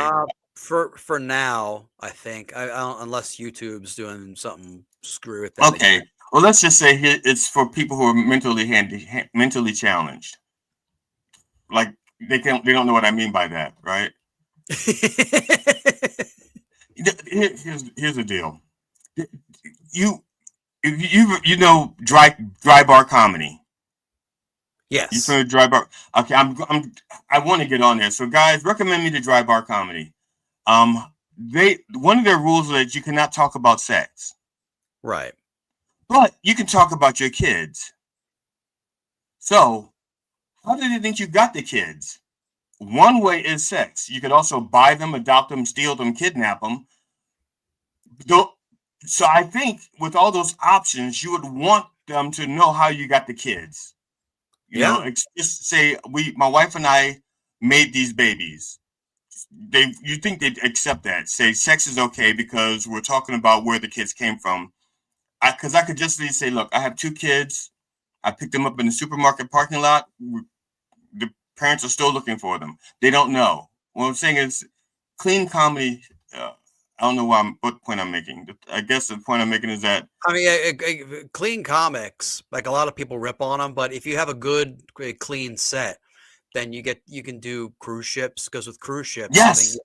For now, I think I don't, unless YouTube's doing something screw with that. Okay. Again. Well, let's just say it's for people who are mentally challenged. Like they don't know what I mean by that, right? Here's the deal. You know dry bar comedy. Yes. You know dry bar. Okay, I want to get on there. So guys, recommend me to dry bar comedy. One of their rules is that you cannot talk about sex. Right. But you can talk about your kids. So how do they think you got the kids? One way is sex. You could also buy them, adopt them, steal them, kidnap them. So I think with all those options, you would want them to know how you got the kids. You know, just say my wife and I made these babies. You think they'd accept that? Say sex is okay because we're talking about where the kids came from. Because I could just say, look, I have 2 kids. I picked them up in the supermarket parking lot. The parents are still looking for them. They don't know. What I'm saying is, clean comedy. don't know what point I'm making. I guess the point I'm making is that I mean, clean comics, like a lot of people rip on them, but if you have a clean set, then you can do cruise ships, because with cruise ships, I think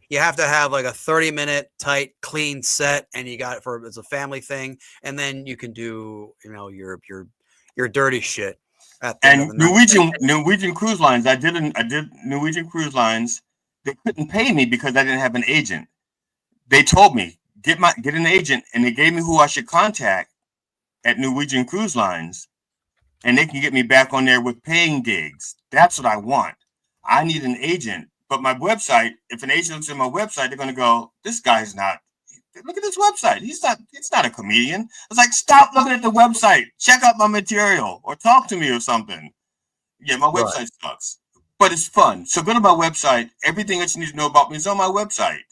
you have to have like a 30-minute tight clean set, and you got it for it's a family thing, and then you can do your dirty shit at the end of and the night. Norwegian Cruise Lines. I did Norwegian Cruise Lines. They couldn't pay me because I didn't have an agent. They told me get an agent, and they gave me who I should contact at Norwegian Cruise Lines, and they can get me back on there with paying gigs. That's what I want. I need an agent. But my website, if an agent looks at my website, they're going to go, this guy's not, look at this website. It's not a comedian. It's like, stop looking at the website. Check out my material or talk to me or something. Yeah, my website sucks, but it's fun. So go to my website. Everything that you need to know about me is on my website.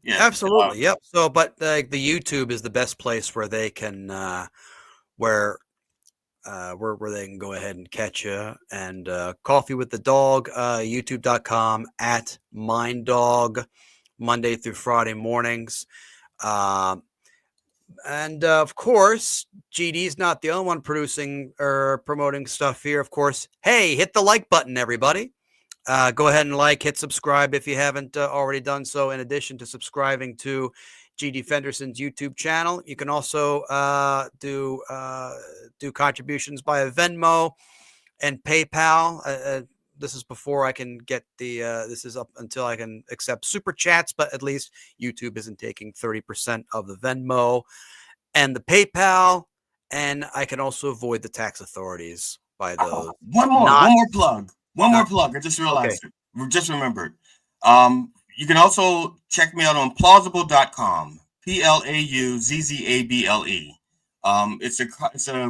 Yeah, Absolutely. Yep. So, but the YouTube is the best place where they can, where they can go ahead and catch you. And Coffee with the Dog, youtube.com @minddog, Monday through Friday mornings. And of course, GD's not the only one producing or promoting stuff here. Of course, hey, hit the like button, everybody. Go ahead and hit subscribe if you haven't already done so. In addition to subscribing to GD Fenderson's YouTube channel, you can also do contributions via Venmo and PayPal. This is before I can get this is up until I can accept super chats, but at least YouTube isn't taking 30% of the Venmo and the PayPal, and I can also avoid the tax authorities by those. One more plug. I just realized it. Just remembered. You can also check me out on plausible.com. PLAUZZABLE. It's a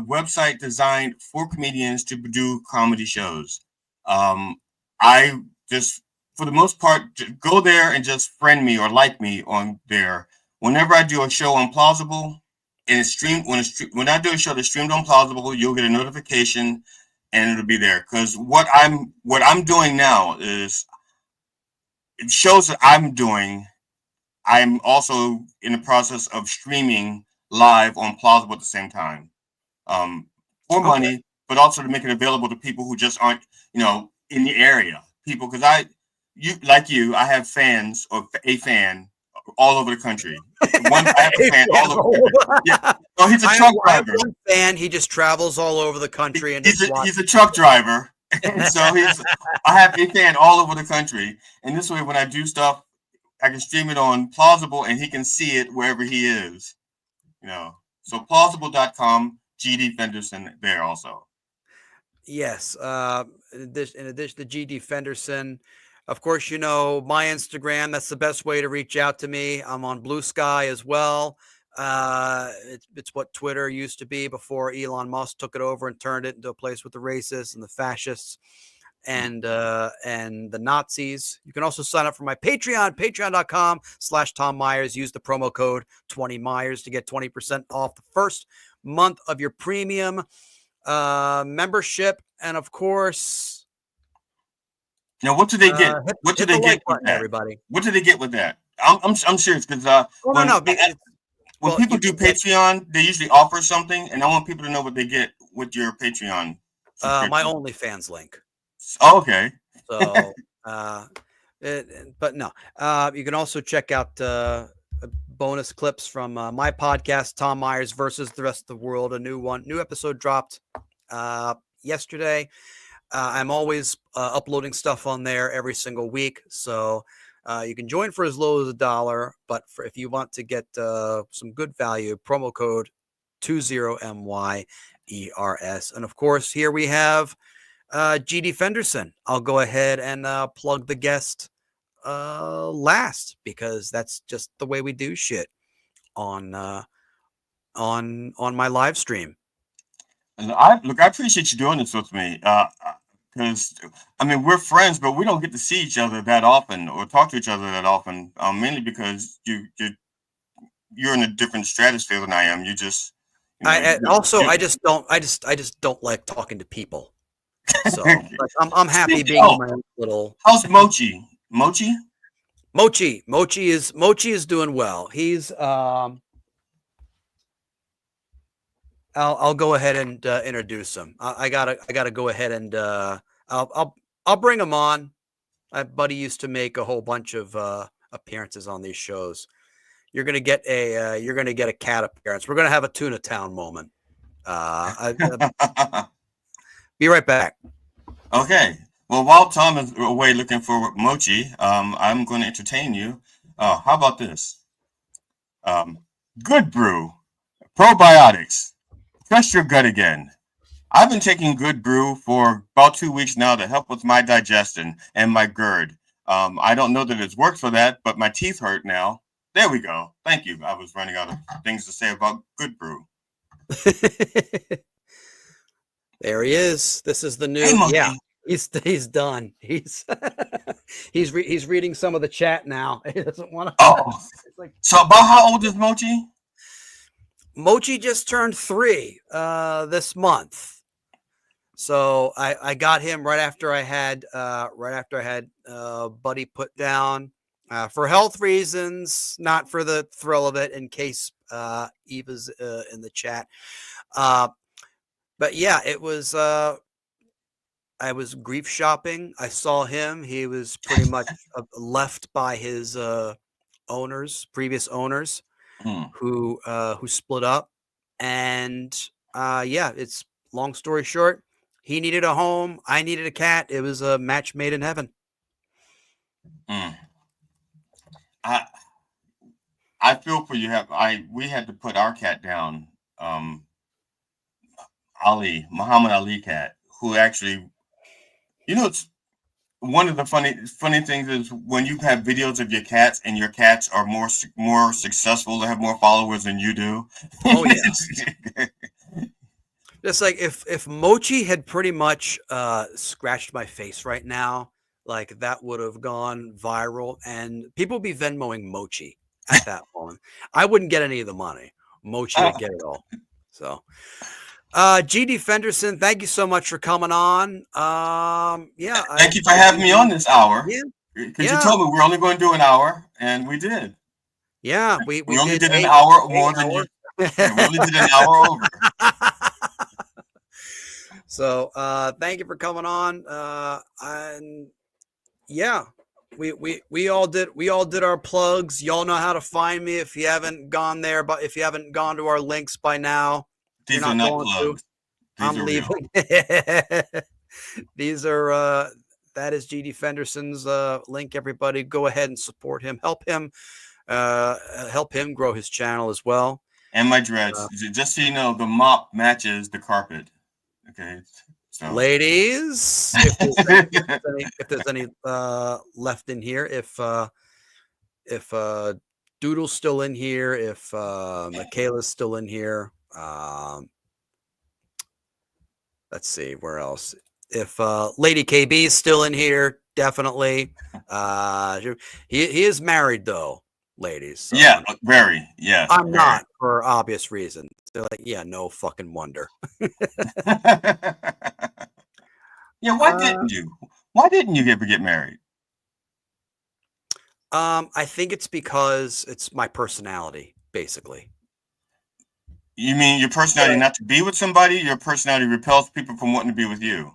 website designed for comedians to do comedy shows. I just, for the most part, go there and just friend me or like me on there. Whenever I do a show on Plausible and it's streamed, when I do a show that's streamed on Plausible, you'll get a notification and it'll be there. Because what I'm doing now is shows that I'm doing. I'm also in the process of streaming live on Plausible at the same time, for money, but also to make it available to people who just aren't, in the area. People, because I have fans or a fan all over the country. I have a fan all over the country. Yeah. Oh, he's a truck driver. Fan, he just travels all over the country, and he's a truck driver. And so I have a fan all over the country, and this way, when I do stuff, I can stream it on Plausible, and he can see it wherever he is. So plausible.com, GD Fenderson there also. Yes. In addition to GD Fenderson, of course, my Instagram. That's the best way to reach out to me. I'm on Blue Sky as well. It's what Twitter used to be before Elon Musk took it over and turned it into a place with the racists and the fascists and the Nazis. You can also sign up for my Patreon, patreon.com/Tom Myers. Use the promo code 20Myers to get 20% off the first month of your premium membership. And of course, now what do they get? What do they get with that? Everybody, what do they get with that? I'm serious, because when people do Patreon, they usually offer something, and I want people to know what they get with your Patreon. My OnlyFans link. Oh, okay. So, but no, you can also check out bonus clips from my podcast, Tom Myers versus the Rest of the World. A new episode dropped yesterday. I'm always uploading stuff on there every single week, so you can join for as low as $1. But if you want to get some good value, promo code 20MYERS. And of course, here we have GD Fenderson. I'll go ahead and plug the guest last, because that's just the way we do shit on my live stream. And I appreciate you doing this with me, because we're friends, but we don't get to see each other that often or talk to each other that often. Mainly because you're in a different stratosphere than I am. You just I just don't like talking to people. So I'm happy being in my own little. How's Mochi? Mochi? Mochi is doing well. He's I'll go ahead and introduce him. I gotta go ahead and I'll bring him on. My buddy used to make a whole bunch of appearances on these shows. You're gonna get a cat appearance. We're gonna have a Tuna Town moment. Be right back. Okay. Well, while Tom is away looking for Mochi, I'm going to entertain you. How about this? Good Brew, probiotics. Trust your gut again. I've been taking Good Brew for about 2 weeks now to help with my digestion and my GERD. I don't know that it's worked for that, but my teeth hurt now. There we go. Thank you. I was running out of things to say about Good Brew. There he is. This is the new. Hey, Mochi. Yeah, he's done. He's he's reading some of the chat now. He doesn't want to. Oh, so about how old is Mochi? Mochi just turned 3 this month. So I got him right after I had Buddy put down for health reasons, not for the thrill of it. In case Eva's in the chat, but yeah, it was. I was grief shopping. I saw him. He was pretty much left by his previous owners, who split up, and yeah, it's long story short. He needed a home. I needed a cat. It was a match made in heaven. I feel for you. We had to put our cat down. Muhammad Ali cat, who actually, it's one of the funny things is when you have videos of your cats and your cats are more successful, they have more followers than you do. Oh yeah. Just like if Mochi had pretty much scratched my face right now, like that would have gone viral and people would be Venmoing Mochi at that moment. I wouldn't get any of the money. Mochi would get it all. So GD Fenderson, thank you so much for coming on. Yeah. Thank you for having me on this hour. Yeah. Because you told me we're only going to do an hour, and we did. Yeah, we only did an hour more than you. Yeah, we only did an hour over. So thank you for coming on. And yeah, we all did our plugs. Y'all know how to find me if you haven't gone there, but if you haven't gone to our links by now, these are not plugs. I'm leaving. These are that is GD Fenderson's link. Everybody go ahead and support him. Help him grow his channel as well. And my dreads. Just so you know, the mop matches the carpet. Okay. So. Ladies, if there's any left in here, if Doodle's still in here, if Michaela's still in here, let's see where else. If Lady KB is still in here, definitely. He is married though, ladies. So yeah, very. Yeah, I'm not for obvious reasons. They're like, yeah, no fucking wonder. Yeah, why didn't you? Why didn't you ever get married? I think it's because it's my personality, basically. You mean your personality not to be with somebody? Your personality repels people from wanting to be with you.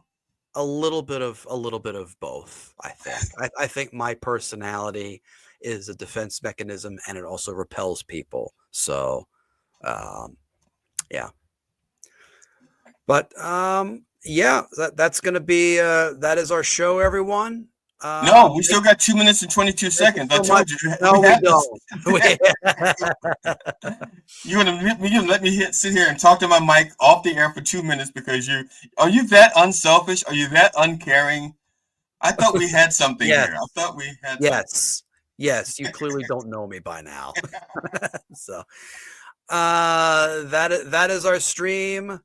A little bit of both. I think. I think my personality is a defense mechanism, and it also repels people. So, yeah. But yeah, that's gonna be that is our show, everyone. No, we still got 2 minutes and 22 seconds. I told you. No, we don't. You're gonna let me sit here and talk to my mic off the air for 2 minutes because are you that unselfish? Are you that uncaring? I thought we had something here. I thought we had. Yes. You clearly don't know me by now. So, that is our stream.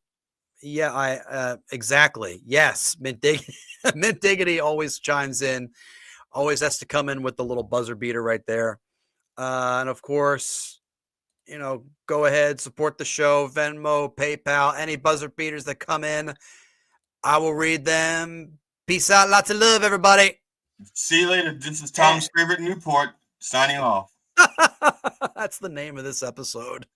Yeah, exactly. Yes, Mint Diggity always chimes in, always has to come in with the little buzzer beater right there. And of course, go ahead, support the show, Venmo, PayPal, any buzzer beaters that come in, I will read them. Peace out. Lots of love, everybody. See you later. This is Tom's favorite Newport. Signing off. That's the name of this episode.